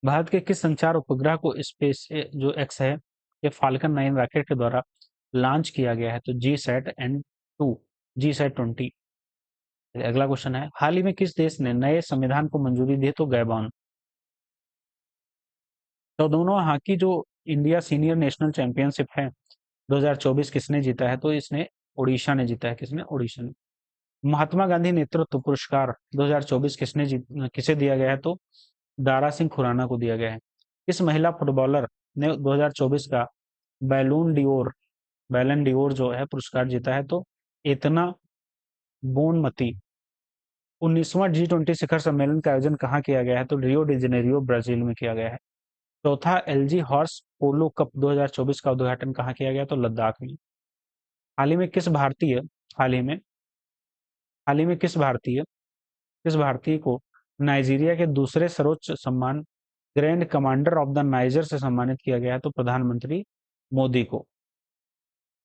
भारत के किस संचार उपग्रह को स्पेस जो एक्स है ये फाल्कन 9 रॉकेट के द्वारा लॉन्च किया गया है? तो जी सैट 20। अगला क्वेश्चन है, हाल ही में किस देश ने नए संविधान को मंजूरी दी? तो गैबॉन। तो दोनों हॉकी जो इंडिया सीनियर नेशनल चैंपियनशिप है 2024 किसने जीता है? तो इसने ओडिशा ने जीता है। किसने? ओडिशा ने। महात्मा गांधी नेतृत्व पुरस्कार 2024 किसे दिया गया है? तो दारा सिंह खुराना को दिया गया है। इस महिला फुटबॉलर ने 2024 का बैलून डियोर बैलन डियोर जो है पुरस्कार जीता है? तो इतना बोनमती। 19वां G20 शिखर सम्मेलन का आयोजन कहाँ किया गया है? तो रियो डी जेनेरियो ब्राजील में किया गया है। चौथा एलजी हॉर्स पोलो कप 2024 का उद्घाटन कहाँ किया गया? तो लद्दाख में। हाल ही में किस भारतीय हाल ही में हाल ही में किस भारतीय को नाइजीरिया के दूसरे सर्वोच्च सम्मान grand commander of the niger से सम्मानित किया गया है? तो प्रधानमंत्री मोदी को।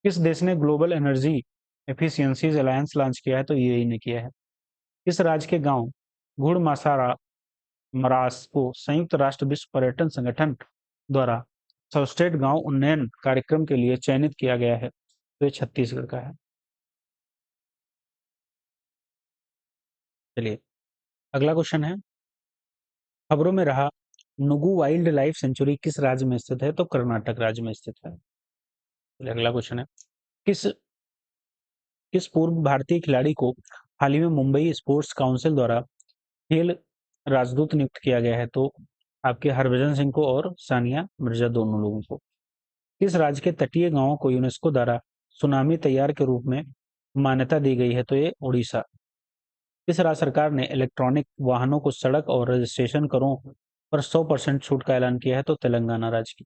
किस देश ने global energy efficiencies alliance launch किया है? तो यूएई ने किया है। किस राज्य के गांव गुड़ मासारा मरास को संयुक्त राष्ट्र विश्व पर्यटन संगठन द्वारा सर्वश्रेष्ठ गांव उन्नयन कार्यक्रम के लिए चयनित किया गया है? तो ये छत्तीसगढ़ का है। चलिए अगला क्वेश्चन है, खबरों में रहा नुगु वाइल्ड लाइफ सेंचुरी किस राज्य में स्थित है? तो कर्नाटक राज्य में स्थित है। चलिए अगला क्वेश्चन है, किस किस पूर्व भारतीय खिलाड़ी को हाल ही में मुंबई स्पोर्ट्स काउंसिल द्वारा खेल राजदूत नियुक्त किया गया है? तो आपके हरभजन सिंह को और सानिया मिर्जा दोनों लोगों को। किस राज्य के तटीय गांवों को यूनेस्को द्वारा सुनामी तैयार के रूप में मान्यता दी गई है? तो ये उड़ीसा। किस राज्य सरकार ने इलेक्ट्रॉनिक वाहनों को सड़क और रजिस्ट्रेशन करों पर 100% छूट का ऐलान किया है? तो तेलंगाना राज्य की।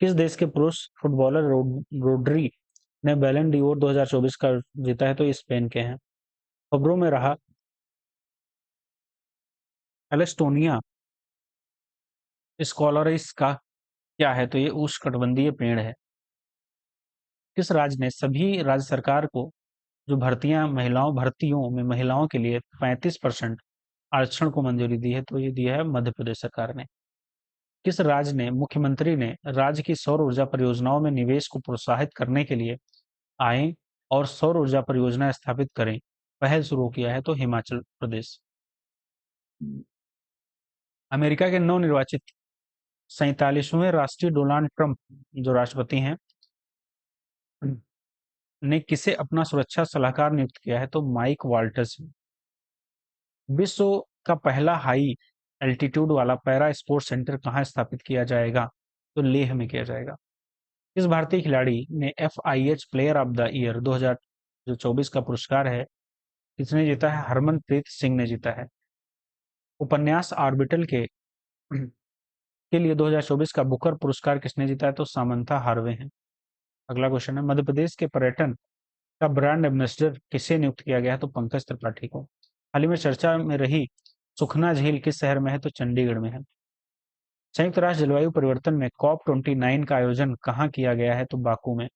किस देश के पुरुष फुटबॉलर रोड्री ने बैलन डियोर 2024 का जीता है? तो ये स्पेन के हैं। खबरों में रहा एलेस्टोनिया स्कॉलरिस का क्या है? तो ये उष्णकटिबंधीय पेड़ है। किस राज्य ने सभी राज्य सरकार को जो भर्तियों में महिलाओं के लिए 35% आरक्षण को मंजूरी दी है? तो ये दिया है मध्य प्रदेश सरकार ने। किस राज्य ने मुख्यमंत्री ने राज्य की सौर ऊर्जा परियोजनाओं में निवेश को प्रोत्साहित करने के लिए आए और सौर ऊर्जा परियोजना स्थापित करें पहल शुरू किया है? तो हिमाचल प्रदेश। अमेरिका के नवनिर्वाचित 47वें राष्ट्रीय डोनाल्ड ट्रंप जो राष्ट्रपति हैं ने किसे अपना सुरक्षा सलाहकार नियुक्त किया है? तो माइक वाल्टर्स। विश्व का पहला हाई एल्टीट्यूड वाला पैरा स्पोर्ट्स सेंटर कहाँ स्थापित किया जाएगा? तो लेह में किया जाएगा। किस भारतीय खिलाड़ी ने FIH player of the year 2024 का पुरस्कार है किसने जीता है? हरमनप्रीत सिंह ने जीता है। उपन्यास ऑर्बिटल के लिए 2024 का बुकर पुरस्कार किसने जीता है? तो सामंथा हार्वे हैं। अगला क्वेश्चन है, मध्य प्रदेश के पर्यटन का ब्रांड एम्बेसडर किसे नियुक्त किया गया है? तो पंकज त्रिपाठी को। हाल ही में चर्चा में रही सुखना झील किस शहर में है? तो चंडीगढ़ में है। संयुक्त राष्ट्र जलवायु परिवर्तन में COP29 का आयोजन कहाँ किया गया है? तो बाकू में।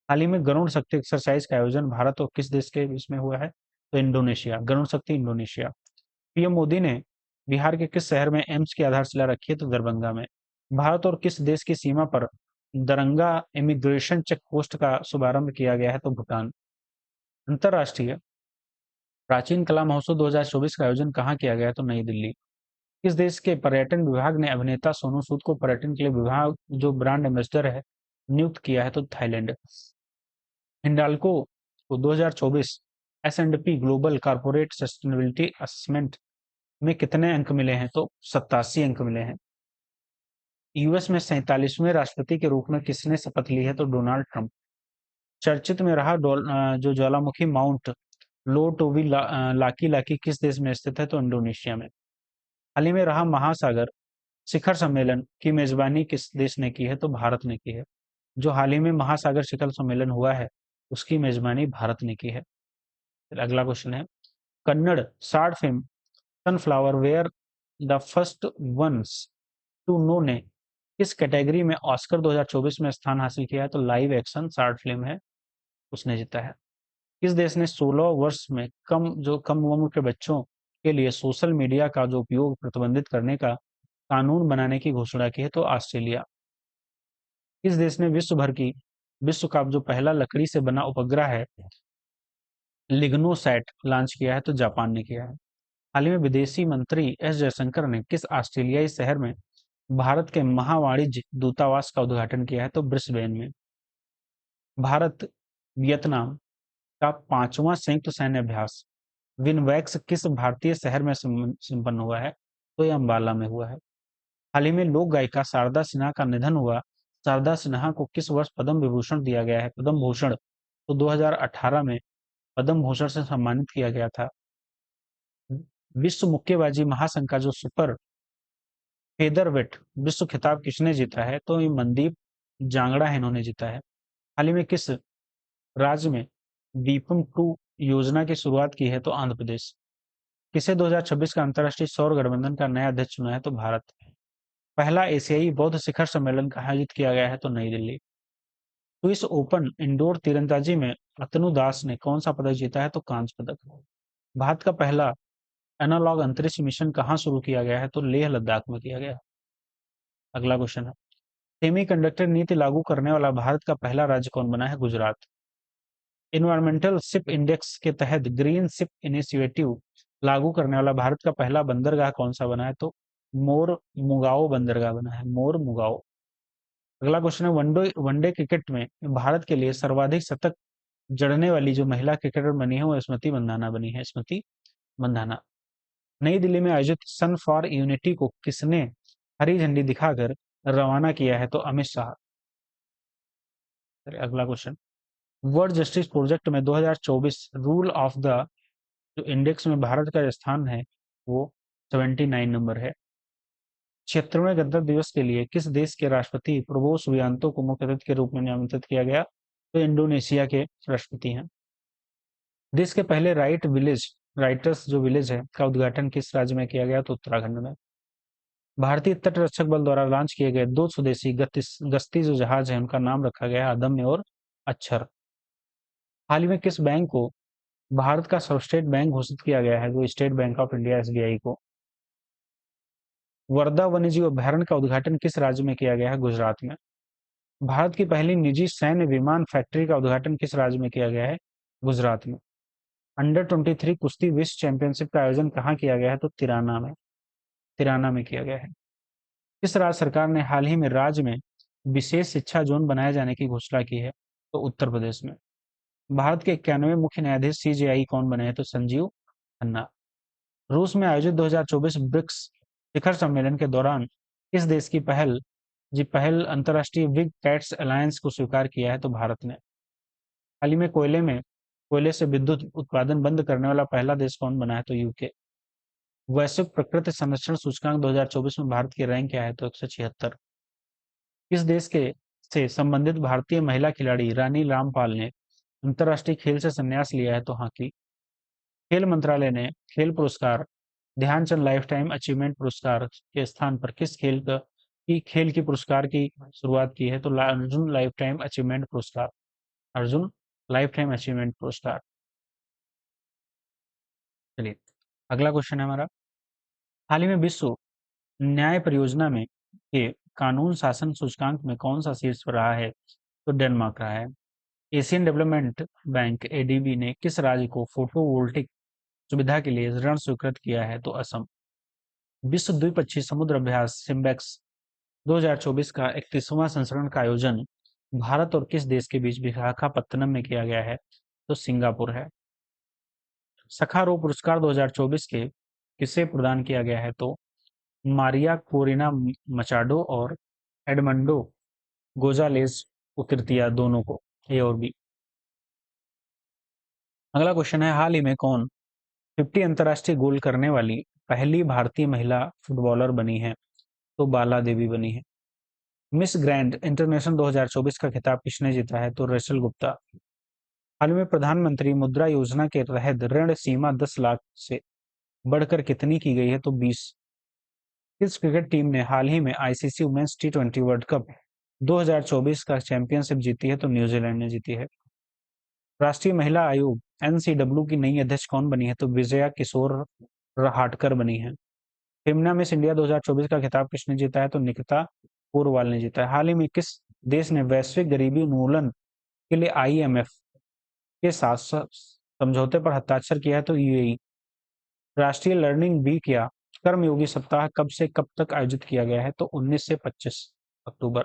हाल ही में गरुड़ शक्ति एक्सरसाइज का आयोजन भारत और किस देश के बीच में हुआ है? तो इंडोनेशिया। गरुड़ शक्ति इंडोनेशिया। पीएम मोदी ने बिहार के किस शहर में एम्स की आधारशिला रखी है? तो दरभंगा में। भारत और किस देश की सीमा पर दरंगा इमिग्रेशन चेक पोस्ट का शुभारंभ किया गया है? तो भूटान। अंतरराष्ट्रीय प्राचीन कला महोत्सव 2024 का आयोजन कहाँ किया गया है? तो नई दिल्ली। किस देश के पर्यटन विभाग ने अभिनेता सोनू सूद को पर्यटन के लिए विभाग जो ब्रांड एम्बेसडर है नियुक्त किया है? तो थाईलैंड। हिंडाल्को को 2024 S&P global corporate sustainability assessment में कितने अंक मिले हैं? तो 87 अंक मिले हैं। यूएस में 47वें राष्ट्रपति के रूप में किसने शपथ ली है? तो डोनाल्ड ट्रंप। चर्चित में रहा जो ज्वालामुखी माउंट लोटोवी लाकी लाकी किस देश में स्थित है? तो इंडोनेशिया में। हाल ही में रहा महासागर शिखर सम्मेलन की मेजबानी किस देश ने की है? तो भारत ने की है। जो हाल ही में महासागर शिखर सम्मेलन हुआ है उसकी मेजबानी भारत ने की है। फिर अगला क्वेश्चन है, Kannada short film sunflower were the first ones to know ने किस कैटेगरी में ऑस्कर 2024 में स्थान हासिल किया है? तो लाइव एक्शन शॉर्ट फिल्म है, उसने जीता है। किस देश ने 16 वर्ष में कम उम्र के बच्चों के लिए सोशल मीडिया का जो उपयोग प्रतिबंधित करने का कानून बनाने की घोषणा की है? तो ऑस्ट्रेलिया। किस देश ने विश्व का जो पहला लकड़ी से बना उपग्रह है लिग्नोसैट लॉन्च किया है? तो जापान ने किया है। हाल ही में विदेशी मंत्री एस जयशंकर ने किस ऑस्ट्रेलियाई शहर में भारत के महावाणिज्य दूतावास का उद्घाटन किया है? तो ब्रिस्बेन में। भारत वियतनाम का 5वां संयुक्त सैन्य अभ्यास विनवैक्स किस भारतीय शहर में संपन्न हुआ है? तो यह अंबाला में हुआ है। हाल ही में लोक गायिका शारदा सिन्हा का निधन हुआ। शारदा सिन्हा को किस वर्ष पद्म विभूषण दिया गया है? पद्म भूषण तो 2018 में पद्म भूषण से सम्मानित किया गया था। विश्व मुक्केबाजी महासंघ का जो सुपर फेदरवेट विश्व खिताब किसने जीता है? तो ये मनदीप जांगड़ा है, इन्होंने जीता है। हाल ही में किस राज्य में दीपम 2 योजना की शुरुआत की है? तो आंध्र प्रदेश। किसे 2026 का अंतर्राष्ट्रीय सौर गठबंधन का नया अध्यक्ष चुना है? तो भारत। पहला एशियाई बौद्ध शिखर सम्मेलन कहाँ आयोजित किया गया है? तो नई दिल्ली। स्विस ओपन इंडोर तीरंदाजी में अतनु दास ने कौन सा पदक जीता है? तो कांस्य पदक। भारत का पहला एनालॉग अंतरिक्ष मिशन कहाँ शुरू किया गया है? तो लेह लद्दाख में किया गया। अगला क्वेश्चन है, सेमीकंडक्टर नीति लागू करने वाला भारत का पहला राज्य कौन बना है? गुजरात। इन्वायरमेंटल शिप इंडेक्स के तहत ग्रीन शिप इनिशिएटिव लागू करने वाला भारत का पहला बंदरगाह कौन सा बना है? तो मोर मुगाओ बंदरगाह बना है, मोर मुगाओ। अगला क्वेश्चन है, वनडे क्रिकेट में भारत के लिए सर्वाधिक शतक जड़ने वाली जो महिला क्रिकेटर बनी है वो स्मृति मंधाना बनी है, स्मृति मंधाना। नई दिल्ली में आयोजित सन फॉर यूनिटी को किसने हरी झंडी दिखाकर रवाना किया है? तो अमित शाह। अगला क्वेश्चन, वर्ल्ड जस्टिस प्रोजेक्ट में 2024 रूल ऑफ द जो इंडेक्स में भारत का स्थान है वो 79 नंबर है। 76वें गणतंत्र दिवस के लिए किस देश के राष्ट्रपति प्रबोव सुबियांतो को मुख्य अतिथि के रूप में नामांकित किया गया? तो इंडोनेशिया के राष्ट्रपति हैं। देश के पहले राइटर्स जो विलेज है का उद्घाटन किस राज्य में किया गया? तो उत्तराखंड में। भारतीय तटरक्षक बल द्वारा लॉन्च किए गए 2 स्वदेशी गश्ती जो जहाज है उनका नाम रखा गया है अदम्य और अक्षर। हाल ही में किस बैंक को भारत का सर्वश्रेष्ठ बैंक घोषित किया गया है? जो state bank of India SBI को। वर्धा वन्यजीव अभयारण्य का उद्घाटन किस राज्य में किया गया है? गुजरात में। भारत की पहली निजी सैन्य विमान फैक्ट्री का उद्घाटन किस राज्य में किया गया है? गुजरात में। अंडर 23 कुश्ती विश्व चैंपियनशिप का आयोजन कहाँ किया गया है? तो तिराना में किया गया है। किस राज्य सरकार ने हाल ही में राज्य में विशेष शिक्षा जोन बनाए जाने की घोषणा की है? तो उत्तर प्रदेश में। भारत के 91वें मुख्य न्यायाधीश सीजेआई कौन बने हैं? तो संजीव खन्ना। रूस में आयोजित 2024 ब्रिक्स शिखर सम्मेलन के दौरान किस देश की पहल अंतर्राष्ट्रीय बिग कैट्स अलायंस को स्वीकार किया है? तो भारत ने। हाल ही में कोयले से विद्युत उत्पादन बंद करने वाला पहला देश कौन बना है? तो यूके। वैश्विक प्रकृति संरक्षण सूचकांक 2024 में भारत की रैंक क्या है? तो 176। किस देश के से संबंधित भारतीय महिला खिलाड़ी रानी रामपाल ने अंतर्राष्ट्रीय खेल से संन्यास लिया है तो हॉकी। खेल मंत्रालय ने खेल पुरस्कार ध्यानचंद लाइफ टाइम अचीवमेंट पुरस्कार के स्थान पर किस खेल की पुरस्कार की शुरुआत की है तो अर्जुन लाइफ टाइम अचीवमेंट पुरस्कार। अर्जुन लाइफ टाइम अचीवमेंट पुरस्कार। चलिए अगला क्वेश्चन है हमारा, हाल ही में विश्व न्याय परियोजना में के कानून शासन सूचकांक में कौन सा शीर्ष पर रहा है तो डेनमार्क रहा है। एशियन डेवलपमेंट बैंक एडीबी ने किस राज्य को फोटोवोल्टिक सुविधा के लिए ऋण स्वीकृत किया है तो असम। विश्व द्विपक्षीय समुद्र अभ्यास सिम्बेक्स 2024 का 31वां संस्करण का आयोजन भारत और किस देश के बीच विशाखापत्तनम में किया गया है तो सिंगापुर है। सखारो पुरस्कार 2024 के किसे प्रदान किया गया है तो मारिया कोरिना मचाडो और एडमंडो गोजालेस उतिर्तिया दोनों को, ए और बी। अगला क्वेश्चन है, हाल ही में कौन 50 अंतर्राष्ट्रीय गोल करने वाली पहली भारतीय महिला फुटबॉलर बनी है तो बाला देवी बनी है। मिस ग्रैंड इंटरनेशनल 2024 का खिताब किसने जीता है तो रेचल गुप्ता। हाल में प्रधानमंत्री मुद्रा योजना के तहत ऋण सीमा 10 लाख से बढ़कर कितनी की गई है तो 20। किस क्रिकेट टीम ने हाल ही में आईसीसी वुमेन्स टी20 वर्ल्ड कप 2024 का चैंपियनशिप जीती है तो न्यूजीलैंड ने जीती है। राष्ट्रीय महिला आयोग एनसीडब्ल्यू की नई अध्यक्ष कौन बनी है तो विजया किशोर रहाटकर बनी है। फेमना मिस इंडिया 2024 का खिताब किसने जीता है तो निकिता पोरवाल ने जीता है। हाल ही में किस देश ने वैश्विक गरीबी उन्मूलन के लिए आईएमएफ के साथ समझौते पर हस्ताक्षर किया है तो यूएई। राष्ट्रीय लर्निंग वीक या कर्मयोगी सप्ताह कब से कब तक आयोजित किया गया है तो 19 से 25 अक्टूबर।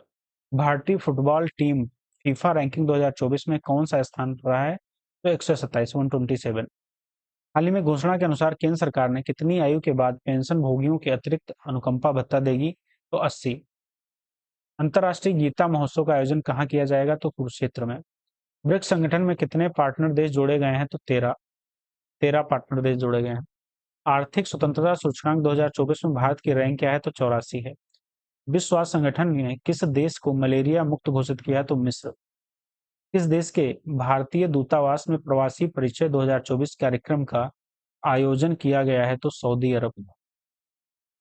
भारतीय फुटबॉल टीम फीफा रैंकिंग 2024 में कौन सा स्थान पर रहा है तो 127 127। हाल ही में घोषणा के अनुसार केंद्र सरकार ने कितनी आयु के बाद पेंशन भोगियों के अतिरिक्त अनुकंपा भत्ता देगी तो 80। अंतर्राष्ट्रीय गीता महोत्सव का आयोजन कहाँ किया जाएगा तो कुरुक्षेत्र में। ब्रिक्स संगठन में कितने पार्टनर देश जोड़े गए हैं तो 13 पार्टनर देश जोड़े गए हैं। आर्थिक स्वतंत्रता सूचकांक 2024 में भारत की रैंक क्या है तो 84 है। विश्व स्वास्थ्य संगठन ने किस देश को मलेरिया मुक्त घोषित किया तो मिस्र। किस देश के भारतीय दूतावास में प्रवासी परिचय 2024 कार्यक्रम का आयोजन किया गया है तो सऊदी अरब।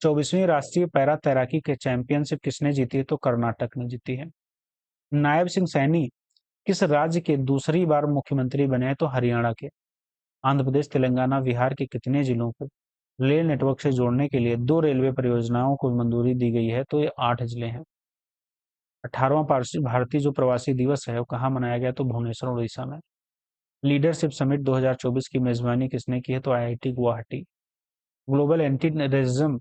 24वीं राष्ट्रीय पैरा तैराकी के चैंपियनशिप किसने जीती है तो कर्नाटक ने जीती है। नायब सिंह सैनी किस राज्य के दूसरी बार मुख्यमंत्री बने हैं तो हरियाणा के। आंध्र प्रदेश तेलंगाना बिहार के कितने जिलों को रेल नेटवर्क से जोड़ने के लिए 2 रेलवे परियोजनाओं को मंजूरी दी गई है तो ये 8 जिले हैं। 18वां भारतीय जो प्रवासी दिवस है वो कहाँ मनाया गया तो भुवनेश्वर उड़ीसा में। लीडरशिप समिट 2024 की मेजबानी किसने की है तो IIT Guwahati. Global anti racism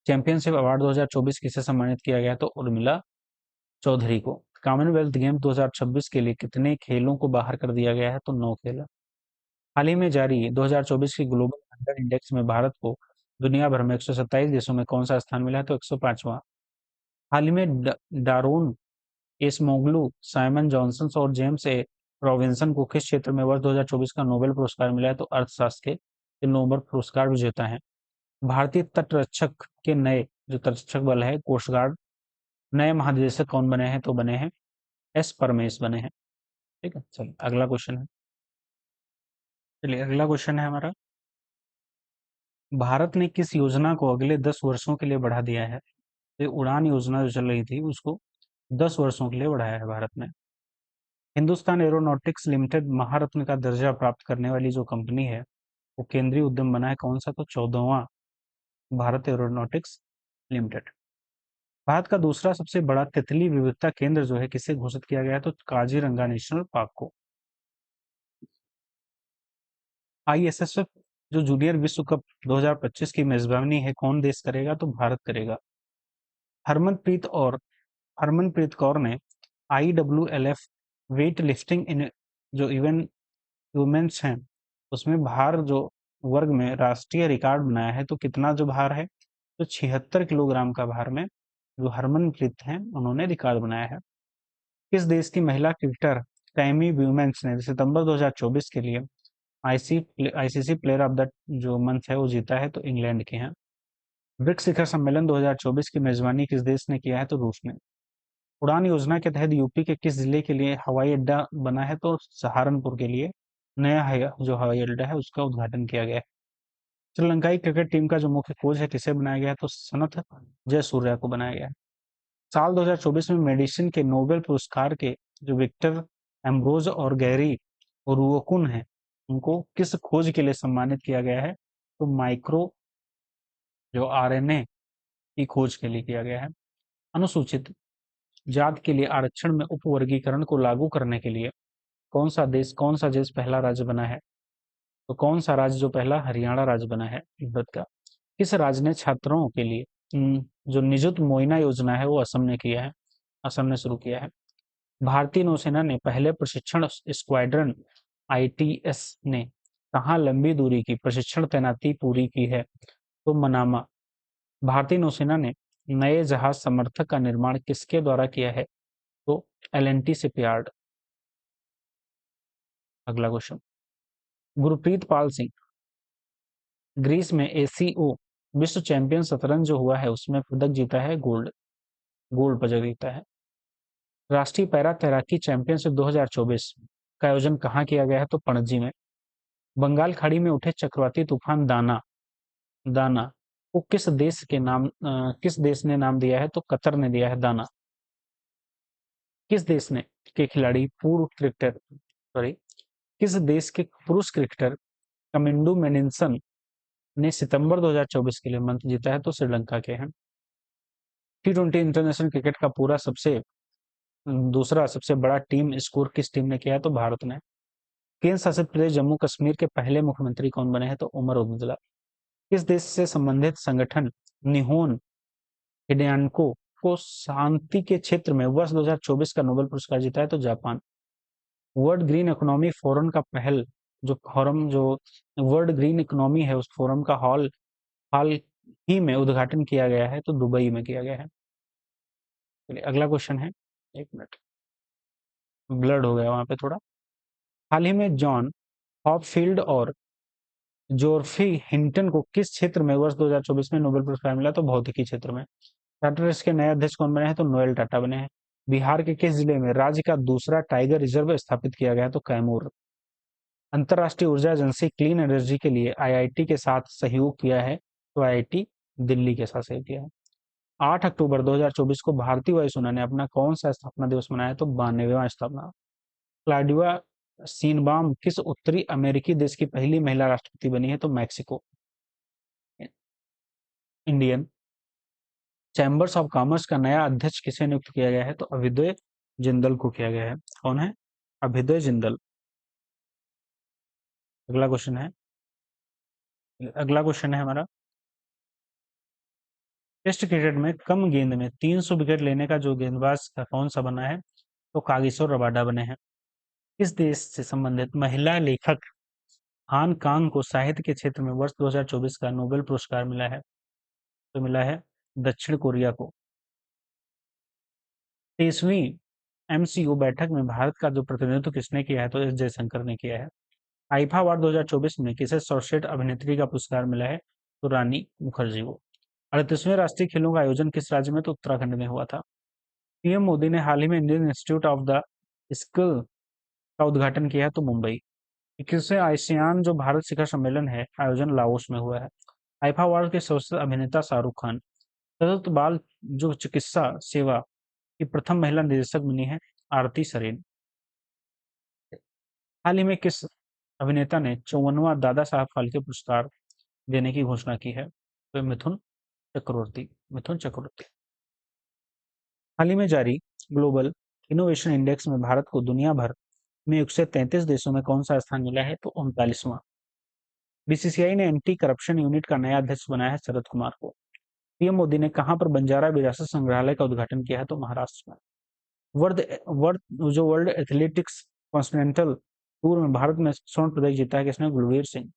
championship award 2024 किसे सम्मानित किया गया तो उर्मिला चौधरी को। कॉमनवेल्थ गेम 2026 के लिए कितने खेलों को बाहर कर दिया गया है तो 9 खेल। हाल ही में जारी 2024 की ग्लोबल अंडर इंडेक्स में भारत को दुनिया भर में 127 देशों में कौन सा स्थान मिला है तो 105वां। हाल ही में डारोन एसमोग्लू, साइमन जॉनसन और जेम्स ए रॉबिन्सन को किस क्षेत्र में वर्ष 2024 का नोबेल पुरस्कार मिला है तो अर्थशास्त्र के नोबेल पुरस्कार विजेता हैं। भारतीय तटरक्षक के नए जो तटरक्षक बल है कोस्ट गार्ड नए महानिदेशक कौन बने हैं तो बने हैं एस परमेश बने हैं। ठीक है, चलिए अगला क्वेश्चन है। चलिए अगला क्वेश्चन है हमारा, भारत ने किस योजना को अगले 10 वर्षों के लिए बढ़ा दिया है। तो उड़ान योजना जो चल रही थी उसको 10 वर्षों के लिए बढ़ाया है भारत ने। हिंदुस्तान एरोनॉटिक्स लिमिटेड महारत्न का दर्जा प्राप्त करने वाली जो कंपनी है वो केंद्रीय उद्यम बना है कौन सा तो 14वां भारत एरोनॉटिक्स लिमिटेड। भारत का दूसरा सबसे बड़ा तितली विविधता केंद्र जो है किसे घोषित किया गया है तो काजीरंगा नेशनल पार्क को। आईएसएसएफ जो जूनियर विश्व कप 2025 की मेजबानी है कौन देश करेगा तो भारत करेगा। हरमनप्रीत कौर ने IWLF वेट लिफ्टिंग इन जो इवेंट वुमेन्स हैं उसमें भार जो वर्ग में राष्ट्रीय रिकॉर्ड बनाया है तो कितना जो भार है तो 76 किलोग्राम का भार में जो हरमनप्रीत हैं उन्होंने रिकॉर्ड बनाया है। किस देश की महिला क्रिकेटर टैमी व्यूमेंस ने सितंबर 2024 के लिए आईसीसी प्लेयर ऑफ द जो मंथ है वो जीता है तो इंग्लैंड के हैं। ब्रिक्स शिखर सम्मेलन 2024 की मेजबानी किस देश ने किया है तो रूस ने। उड़ान योजना के तहत यूपी के किस जिले के लिए हवाई अड्डा बना है? तो सहारनपुर के लिए नया जो हवाई अड्डा है उसका उद्घाटन किया गया है। श्रीलंकाई क्रिकेट टीम का जो मुख्य कोच है किसे बनाया गया है? तो सनथ जयसूर्या को बनाया गया है। साल 2024 में मेडिसिन के नोबेल पुरस्कार के जो विक्टर एम्ब्रोज और गैरी रुओकुन है, उनको किस खोज के लिए सम्मानित किया गया है? तो माइक्रो जो आरएनए की खोज के लिए किया गया है। अनुसूचित जात के लिए आरक्षण में उपवर्गीकरण को लागू करने के लिए कौन सा देश पहला राज्य बना है? तो कौन सा राज्य जो पहला? हरियाणा राज्य बना है भारत का। किस राज्य ने छात्रों के लिए जो निजुत मोइना योजना है वो असम ने किया है, असम ने शुरू किया है। भारतीय नौसेना ने पहले प्रशिक्षण स्क्वाड्रन आईटीएस ने कहाँ लंबी दूरी की प्रशिक्षण तैनाती पूरी की है? तो मनामा। भारतीय नौसेना ने नए जहाज समर्थक का निर्माण किसके द्वारा किया है? तो एलएनटी शिपयार्ड। अगला क्वेश्चन, गुरप्रीत पाल सिंह ग्रीस में एसीओ विश्व चैंपियन शतरंज जो हुआ है उसमें पदक जीता है, गोल्ड गोल्ड पदक जीता है। राष्ट्रीय पैरा तैराकी चैंपियनशिप 2024 का आयोजन कहाँ किया गया है? तो पणजी में। बंगाल खाड़ी में उठे चक्रवाती तूफान दाना दाना को किस देश ने नाम दिया है? तो कतर ने दिया है दाना। किस देश ने के खिलाड़ी पूर्व क्रिकेटर सॉरी किस देश के पुरुष क्रिकेटर कमिंडू मेनिसन ने सितंबर 2024 के लिए मंच जीता है? तो श्रीलंका के हैं। T20 इंटरनेशनल क्रिकेट का दूसरा सबसे बड़ा टीम स्कोर किस टीम ने किया है? तो भारत ने। केंद्र शासित प्रदेश जम्मू कश्मीर के पहले मुख्यमंत्री कौन बने हैं? तो उमर अब्दुल्ला। किस देश से संबंधित संगठन निहोन हिडेनको को शांति के क्षेत्र में वर्ष 2024 का नोबेल पुरस्कार जीता है? तो Japan. World green economy forum का जो वर्ल्ड ग्रीन इकोनॉमी है उस फोरम का हाल ही में उद्घाटन किया गया है? तो दुबई में किया गया है। चलिए अगला क्वेश्चन है, एक मिनट ब्लड हो गया वहां पे थोड़ा। हाल ही में जॉन हॉपफील्ड और जोरफी हिंटन को किस क्षेत्र में वर्ष 2024 में नोबेल पुरस्कार मिला? तो भौतिकी क्षेत्र में। टाटा ट्रस्ट के नए अध्यक्ष कौन बने हैं? तो नोएल टाटा बने हैं। बिहार के किस जिले में राज्य का दूसरा टाइगर रिजर्व स्थापित किया गया? तो कैमूर। अंतरराष्ट्रीय ऊर्जा एजेंसी क्लीन एनर्जी के लिए आईआईटी के साथ सहयोग किया है? तो आईआईटी दिल्ली के साथ सहयोग किया है। 8 अक्टूबर 2024 को भारतीय वायुसेना ने अपना कौन सा स्थापना दिवस मनाया? तो 92वां स्थापना। क्लाउडिया सीनबाम किस उत्तरी अमेरिकी देश की पहली महिला राष्ट्रपति बनी है? तो Mexico. Indian chambers of commerce का नया अध्यक्ष किसे नियुक्त किया गया है? तो अभ्युदय जिंदल को किया गया है। कौन है? अभ्युदय जिंदल। अगला क्वेश्चन है हमारा, टेस्ट क्रिकेट में कम गेंद में 300 विकेट लेने का जो गेंदबाज कौन सा बना है? तो कागिसो रबाडा बने हैं। किस देश से संबंधित महिला लेखक हान कांग को साहित्य के क्षेत्र में वर्ष 2024 का नोबेल पुरस्कार मिला है? तो मिला है दक्षिण कोरिया को। 23वीं एमसीयू बैठक में भारत का जो प्रतिनिधित्व किसने किया है? तो एस जयशंकर ने किया है। आईफा अवार्ड 2024 में किसे सर्वश्रेष्ठ अभिनेत्री का पुरस्कार मिला है? तो रानी मुखर्जी को। 38वें राष्ट्रीय खेलों का आयोजन किस राज्य में? तो उत्तराखंड में हुआ था। पीएम मोदी ने हाल ही में Indian institute of the skill का उद्घाटन किया है? तो मुंबई। 21वें आसियान जो भारत शिखर सम्मेलन है आयोजन लाओस में हुआ है। आईफा अवार्ड के सर्वश्रेष्ठ अभिनेता शाहरुख खान। सतत बाल जो चिकित्सा सेवा की प्रथम महिला निदेशक बनी है? आरती सरेन। हाल ही में किस अभिनेता ने 54वां दादा साहब फाल्के पुरस्कार देने की घोषणा की है? तो मिथुन चक्रवर्ती। हाल ही में जारी ग्लोबल इनोवेशन इंडेक्स में भारत को दुनिया भर में 133 देशों में कौन सा स्थान मिला है? तो 39वां। बीसीसीआई ने एंटी करप्शन यूनिट का नया अध्यक्ष बनाया है शरद कुमार को। पीएम मोदी ने कहां पर बंजारा विरासत संग्रहालय का उद्घाटन किया है? तो महाराष्ट्र में। World world athletics continental tour में भारत में स्वर्ण पदक जीता है किसने? गुरवीर सिंह।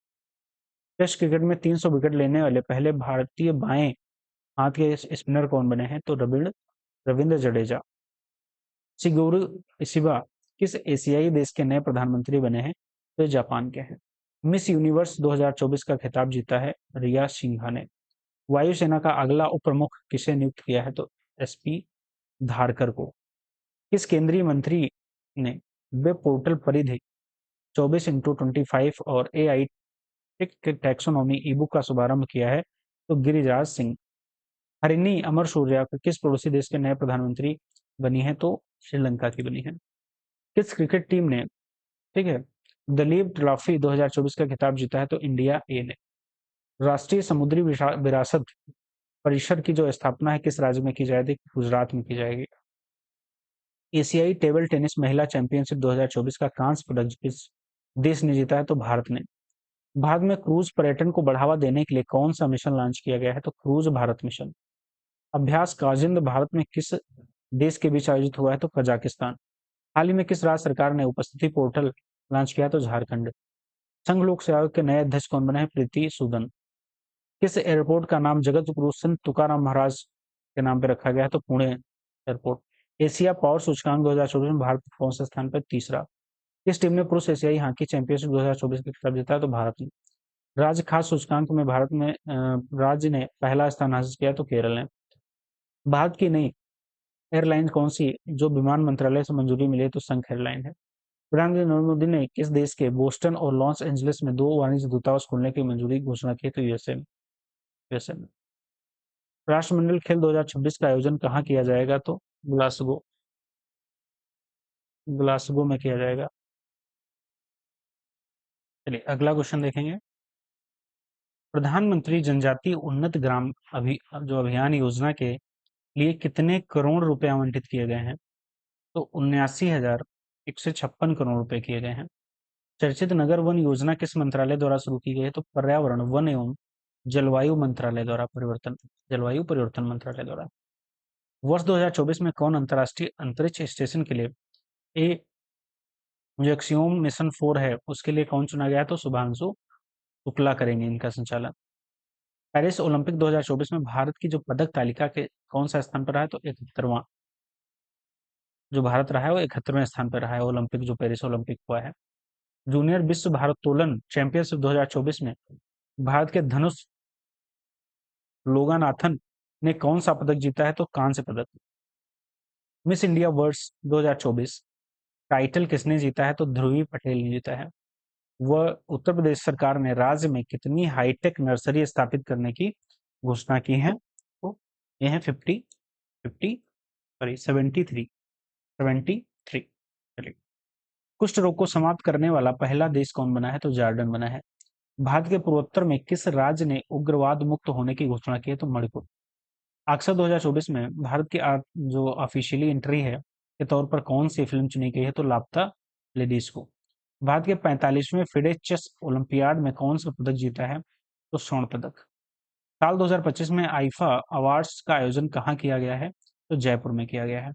टेस्ट क्रिकेट में 300 विकेट लेने वाले पहले भारतीय बाएं हाथ के स्पिनर कौन बने हैं? तो रविंद्र जडेजा। शिगोरु इशिबा किस एशियाई देश के नए प्रधानमंत्री बने हैं? तो जापान के हैं। मिस यूनिवर्स 2024 का खिताब जीता है रिया सिंघा ने। वायुसेना का अगला उप प्रमुख किसे नियुक्त किया है? तो एसपी धारकर को। किस केंद्रीय मंत्री ने वेब पोर्टल परिधि 24x25 और एआई टैक्सोनॉमी ईबुक का शुभारंभ किया है? तो गिरिराज सिंह। हरिणी अमर सूर्या किस पड़ोसी देश के नए प्रधानमंत्री बनी है? तो श्रीलंका की बनी है। किस क्रिकेट टीम ने, ठीक है, दलीप ट्रॉफी 2024 का खिताब जीता है? तो इंडिया ए ने। राष्ट्रीय समुद्री विरासत परिषद की जो स्थापना है किस राज्य में की जाएगी? गुजरात में की जाएगी। एशियाई टेबल टेनिस महिला चैंपियनशिप 2024 का कांस्य पदक किस देश ने जीता है? तो भारत ने। भारत में क्रूज पर्यटन को बढ़ावा देने के लिए कौन सा मिशन लॉन्च किया गया है? तो क्रूज भारत मिशन। अभ्यास काजिंद भारत में किस देश के बीच आयोजित हुआ है? तो कजाकिस्तान। हाल ही में किस राज्य सरकार ने उपस्थिति पोर्टल लॉन्च किया? तो झारखंड। संघ लोक सेवा आयोग के नए अध्यक्ष कौन बने हैं? प्रीति सूदन। किस एयरपोर्ट का नाम जगत गुरु संत तुकाराम महाराज के नाम पे रखा गया है? तो पुणे एयरपोर्ट। एशिया पावर सूचकांक 2024 में भारत कौन से स्थान पर? तीसरा। किस टीम ने पुरुष एशियाई हॉकी चैंपियनशिप 2024 का खिताब जीता है? तो भारत ने। राज्य खाद्य सूचकांक में भारत में राज्य ने पहला स्थान हासिल किया तो केरल ने। भारत की नई एयरलाइन कौन सी जो विमान मंत्रालय से मंजूरी मिली है? तो संघ एयरलाइन है। प्रधानमंत्री नरेंद्र मोदी ने किस देश के बोस्टन और लॉस एंजलिस में 2 वाणिज्य दूतावास खोलने की मंजूरी घोषणा की? तो यूएसए यूएसए में। राष्ट्रमंडल खेल 2026 का आयोजन कहाँ किया जाएगा? तो ग्लासगो ग्लासगो में किया जाएगा। चलिए अगला क्वेश्चन देखेंगे। प्रधानमंत्री जनजातीय उन्नत ग्राम जो अभियान योजना के लिए कितने करोड़ रुपए आवंटित किए गए हैं? तो 79,156 करोड़ रुपए किए गए हैं। चर्चित नगर वन योजना किस मंत्रालय द्वारा शुरू की गई है? तो पर्यावरण वन एवं जलवायु परिवर्तन मंत्रालय द्वारा। वर्ष 2024 में कौन अंतर्राष्ट्रीय अंतरिक्ष स्टेशन के लिए ए जो एक्सियोम मिशन 4 है उसके लिए कौन चुना गया है? तो शुभांशु शुक्ला करेंगे इनका संचालन। पेरिस ओलंपिक 2024 में भारत की जो पदक तालिका के कौन सा स्थान पर रहा है? तो 71वां जो भारत रहा है वो 71वें स्थान पर रहा है ओलंपिक जो पेरिस ओलंपिक हुआ है। जूनियर विश्व भारोत्तोलन चैंपियनशिप 2024 में भारत के धनुष लोगानाथन ने कौन सा पदक जीता है? तो कांस्य पदक। मिस इंडिया वर्ष 2024 टाइटल किसने जीता है? तो ध्रुवी पटेल ने जीता है। वह उत्तर प्रदेश सरकार ने राज्य में कितनी हाईटेक नर्सरी स्थापित करने की घोषणा की है? तो ये है 73। चलिए कुष्ठ रोग को समाप्त करने वाला पहला देश कौन बना है? तो जॉर्डन बना है। भारत के पूर्वोत्तर में किस राज्य ने उग्रवाद मुक्त होने की घोषणा की है? तो मणिपुर। अक्सर 2024 में भारत की जो ऑफिशियली एंट्री है के तौर पर कौन सी फिल्म चुनी गई है? तो लापता लेडीज को। भारत के 45वें फिडे चेस ओलंपियाड में कौन सा पदक जीता है? तो स्वर्ण पदक। साल 2025 में आईफा अवार्ड्स का आयोजन कहाँ किया गया है? तो जयपुर में किया गया है।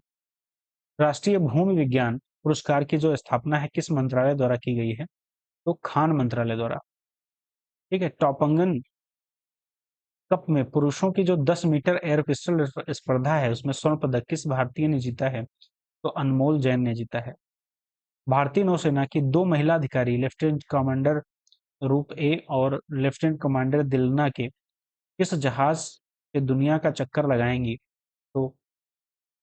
राष्ट्रीय भूमि विज्ञान पुरस्कार की जो स्थापना है किस मंत्रालय द्वारा की गई है? तो खान मंत्रालय द्वारा। ठीक है। टॉपंगन कप में पुरुषों की जो 10 मीटर एयर पिस्टल स्पर्धा है उसमें स्वर्ण पदक किस भारतीय ने जीता है? तो अनमोल जैन ने जीता है। भारतीय नौसेना की 2 महिला अधिकारी लेफ्टिनेंट कमांडर रूप ए और लेफ्टिनेंट कमांडर दिलना के किस जहाज से दुनिया का चक्कर लगाएंगी? तो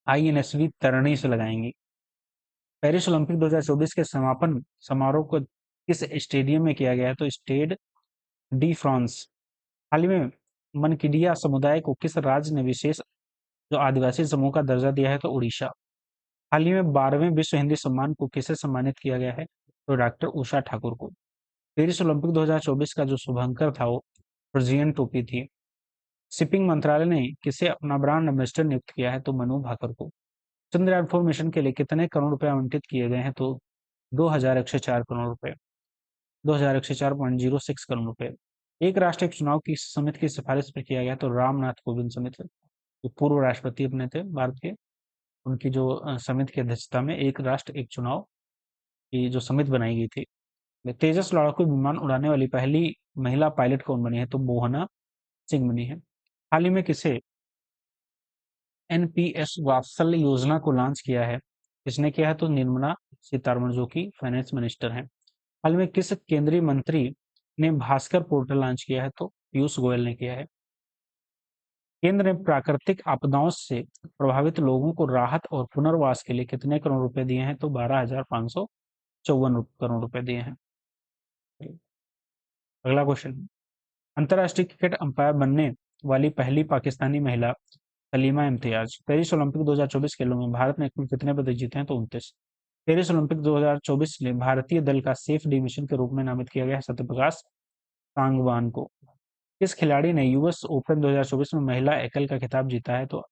आईएनएसवी तरणी से लगाएंगी। पेरिस ओलंपिक 2024 के समापन समारोह को किस स्टेडियम में किया गया है? तो स्टेड डी फ्रांस। हाल ही में मनकिडिया समुदाय को किस राज्य ने विशेष जो आदिवासी समूह का दर्जा दिया है? तो उड़ीसा। हाल ही में 12वें विश्व हिंदी सम्मान को किसे सम्मानित किया गया है? तो डॉक्टर उषा ठाकुर को। पेरिस ओलंपिक 2024 का जो शुभंकर था वो फ्रजियन टोपी थी। शिपिंग मंत्रालय ने किसे अपना ब्रांड एम्बेसडर नियुक्त किया है? तो मनु भाकर को। चंद्रयान 4 मिशन के लिए कितने करोड़ रुपए आवंटित किए गए हैं? तो 2104 करोड़ रुपए। 2104.06 करोड़ रुपए। एक राष्ट्र एक चुनाव की समिति की सिफारिश पर किया गया तो रामनाथ कोविंद समिति जो पूर्व राष्ट्रपति अपने थे भारत के उनकी जो समिति की अध्यक्षता में एक राष्ट्र एक चुनाव की जो समिति बनाई गई थी। तेजस लड़ाकू विमान उड़ाने वाली पहली महिला पायलट कौन बनी है? तो मोहना सिंह बनी है। हाल ही में किसे एनपीएस वात्सल्य योजना को लॉन्च किया है? किसने किया है? तो निर्मला सीतारमण जो कि फाइनेंस मिनिस्टर हैं। हाल में किस केंद्रीय मंत्री ने भास्कर पोर्टल लॉन्च किया है? तो पीयूष गोयल ने किया है। केंद्र ने प्राकृतिक आपदाओं से प्रभावित लोगों को राहत और पुनर्वास के लिए कितने करोड़ रुपए दिए हैं? तो 12,554 करोड़ रुपए दिए हैं। अगला क्वेश्चन, अंतर्राष्ट्रीय क्रिकेट अंपायर बनने वाली पहली पाकिस्तानी महिला सलीमा इम्तियाज। पेरिस ओलंपिक 2024 खेलों में भारत ने कुल कितने पदक जीते हैं? तो 29। पेरिस ओलंपिक 2024 में भारतीय दल का सेफ डी मिशन के रूप में नामित किया गया है सत्यप्रकाश सांगवान को। किस खिलाड़ी ने यूएस ओपन 2024 में महिला एकल का खिताब जीता है? तो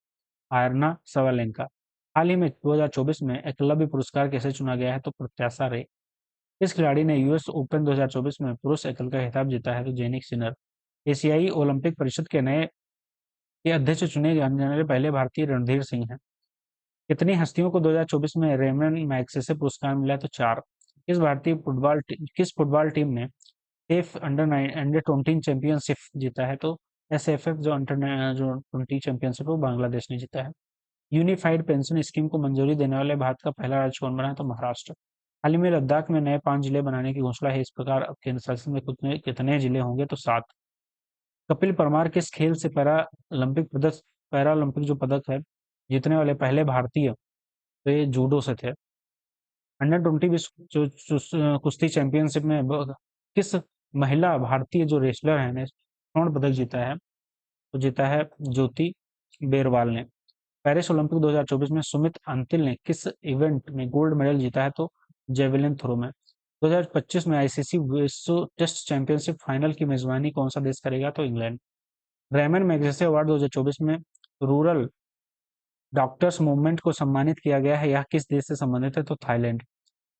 आयरना सवालेंका। हाल ही में 2024 में एकलव्य पुरस्कार किसे चुना गया है? तो प्रत्याशा रे। किस खिलाड़ी ने यूएस ओपन 2024 में पुरुष एकल का खिताब जीता है? तो जेनिक सिनर। एशियाई ओलंपिक परिषद के नए के अध्यक्ष चुने जाने वाले पहले भारतीय रणधीर सिंह हैं। कितनी हस्तियों को 2024 में रेमन मैग्सेसे पुरस्कार मिला है? तो 4। किस फुटबॉल टीम ने सेफ अंडर 20 चैंपियनशिप जीता है? तो एसएफएफ जो 20 चैंपियनशिप वो बांग्लादेश ने जीता है। यूनिफाइड पेंशन स्कीम को मंजूरी देने वाले भारत का पहला राज्य कौन बना है? तो महाराष्ट्र। हाल ही में लद्दाख में नए 5 जिले बनाने की घोषणा है। इस प्रकार अब केंद्र शासित में कितने कितने जिले होंगे? तो 7। कपिल परमार किस खेल से पैरा ओलंपिक जो पदक है जीतने वाले पहले भारतीय? तो ये जूडो से थे। अंडर 20 विश्व कुश्ती चैंपियनशिप में किस महिला भारतीय जो रेसलर है ने स्वर्ण पदक जीता है? तो जीता है ज्योति बेरवाल ने। पेरिस ओलंपिक 2024 में सुमित अंतिल ने किस इवेंट में गोल्ड मेडल जीता है? तो जेवलिन थ्रो में। 2025 में आईसीसी विश्व टेस्ट चैंपियनशिप फाइनल की मेजबानी कौन सा देश करेगा? तो इंग्लैंड। रेमन मैग्सेसे अवार्ड 2024 में रूरल डॉक्टर्स मूवमेंट को सम्मानित किया गया है। यह किस देश से संबंधित है? तो थाईलैंड।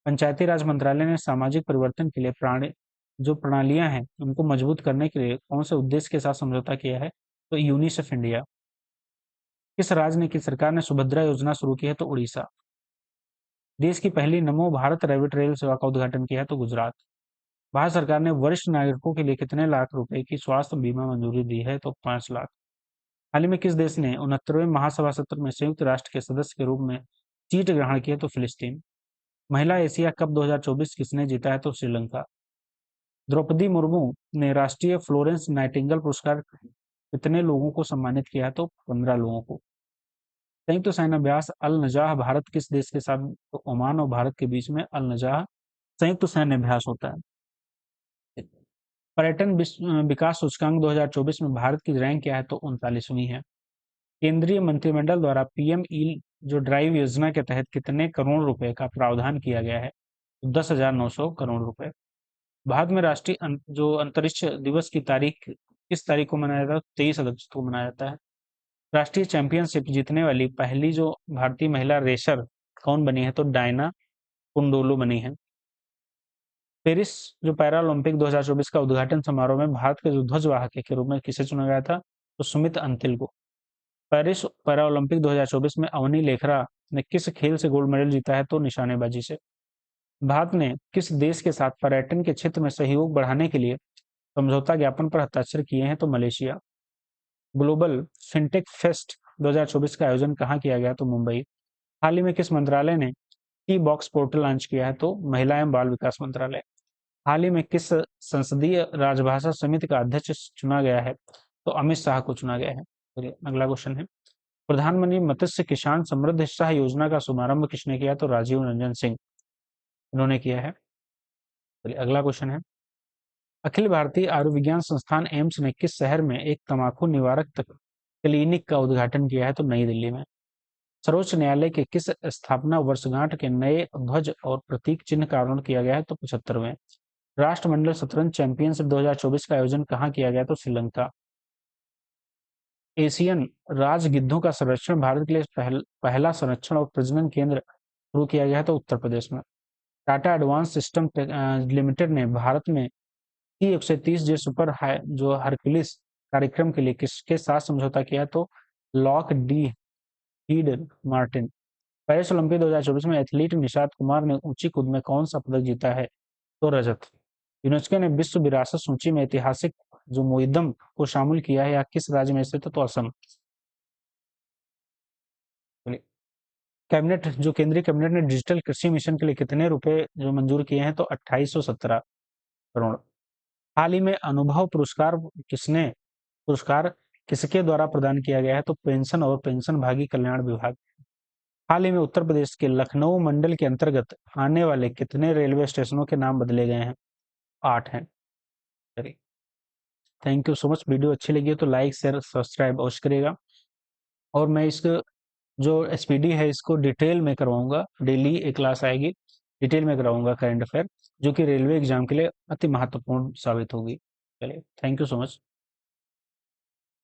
पंचायती राज मंत्रालय ने सामाजिक परिवर्तन के लिए जो प्रणालियां हैं उनको मजबूत करने के लिए कौन से उद्देश्य के साथ समझौता किया है? तो यूनिसेफ इंडिया। किस राज्य की सरकार ने सुभद्रा योजना शुरू की है? तो उड़ीसा। देश की पहली नमो भारत रैपिड रेल सेवा का उद्घाटन किया है? तो गुजरात। भारत सरकार ने वरिष्ठ नागरिकों के लिए कितने लाख रुपए की स्वास्थ्य बीमा मंजूरी दी है? तो 5 लाख। हाल ही में किस देश ने 69वें महासभा सत्र में संयुक्त राष्ट्र के सदस्य के रूप में सीट ग्रहण की है? तो फिलिस्तीन। महिला एशिया कप 2024 किसने जीता है? तो श्रीलंका। द्रौपदी मुर्मू ने राष्ट्रीय फ्लोरेंस नाइटिंगेल पुरस्कार कितने लोगों को सम्मानित किया है? तो 15 लोगों को। संयुक्त सैन्य अभ्यास अल नजाह भारत किस देश के साथ? तो ओमान और भारत के बीच में अल नजाह संयुक्त सैन्य अभ्यास होता है। पर्यटन विकास सूचकांक 2024 में भारत की रैंक क्या है? तो 39वीं है। केंद्रीय मंत्रिमंडल द्वारा पीएम ई जो ड्राइव योजना के तहत कितने करोड़ रुपए का प्रावधान किया गया है? तो 10,900 करोड़ रुपए। भारत में राष्ट्रीय जो अंतरिक्ष दिवस की तारीख किस तारीख को मनाया जाता है? 23 अगस्त को मनाया जाता है। राष्ट्रीय चैंपियनशिप जीतने वाली पहली जो भारतीय महिला रेसर कौन बनी है? तो डायना कुंडोलो बनी है। पेरिस जो पैरा ओलंपिक 2024 का उद्घाटन समारोह में भारत के जो ध्वजवाहक के रूप में किसे चुना गया था? तो सुमित अंतिल को। पेरिस पैरा ओलंपिक 2024 में अवनी लेखरा ने किस खेल से गोल्ड मेडल जीता है? तो निशानेबाजी से। भारत ने किस देश के साथ पर्यटन के क्षेत्र में सहयोग बढ़ाने के लिए समझौता ज्ञापन पर हस्ताक्षर किए हैं? तो मलेशिया। ग्लोबल फिनटेक फेस्ट 2024 का आयोजन कहाँ किया गया? तो मुंबई। हाल ही में किस मंत्रालय ने टी बॉक्स पोर्टल लॉन्च किया है? तो महिला एवं बाल विकास मंत्रालय। हाल ही में किस संसदीय राजभाषा समिति का अध्यक्ष चुना गया है? तो अमित शाह को चुना गया है। चलिए अगला क्वेश्चन है, प्रधानमंत्री मत्स्य किसान समृद्धि शाह योजना का शुभारंभ किसने किया? तो राजीव रंजन सिंह इन्होंने किया है। चलिए अगला क्वेश्चन है, अखिल भारतीय आयुर्विज्ञान संस्थान एम्स ने किस शहर में एक तंबाकू निवारक क्लिनिक का उद्घाटन किया है? तो नई दिल्ली में। सर्वोच्च न्यायालय के किस स्थापना वर्षगांठ के नए ध्वज और प्रतीक चिन्ह का आरोहण किया गया है? तो 75वें। राष्ट्रमंडल शतरंज चैंपियनशिप 2024 का आयोजन कहाँ किया गया? तो श्रीलंका। एशियन राजगिद्धों का संरक्षण भारत के लिए पहला संरक्षण और प्रजनन केंद्र शुरू किया गया है? तो उत्तर प्रदेश में। टाटा एडवांस सिस्टम लिमिटेड ने भारत में T-130 जे सुपर जो हरक्यूलिस कार्यक्रम के लिए किसके साथ समझौता किया? तो Lockheed Martin. Paris Olympic 2024 में एथलीट निशात कुमार ने ऊंची कूद में कौन सा पदक जीता है? तो रजत। यूनेस्को ने विश्व विरासत सूची में ऐतिहासिक जो मोइदम को शामिल किया है या किस राज्य में स्थित है? तो असम। कैबिनेट जो केंद्रीय कैबिनेट ने डिजिटल कृषि मिशन के लिए कितने रुपए जो मंजूर किए हैं? तो 2817 करोड़। हाल ही में अनुभव पुरस्कार किसके द्वारा प्रदान किया गया है? तो पेंशन और पेंशनभागी कल्याण विभाग। हाल ही में उत्तर प्रदेश के लखनऊ मंडल के अंतर्गत आने वाले कितने रेलवे स्टेशनों के नाम बदले गए हैं? 8 हैं। चलिए, thank you so much. Video अच्छी लगी है तो लाइक शेयर सब्सक्राइब अवश्य करिएगा। और मैं इसको जो एसपीडी है इसको डिटेल में करवाऊंगा, डेली एक क्लास आएगी, डिटेल में कराऊंगा करंट अफेयर, जो कि रेलवे एग्जाम के लिए अति महत्वपूर्ण साबित होगी। चलिए, थैंक यू सो मच।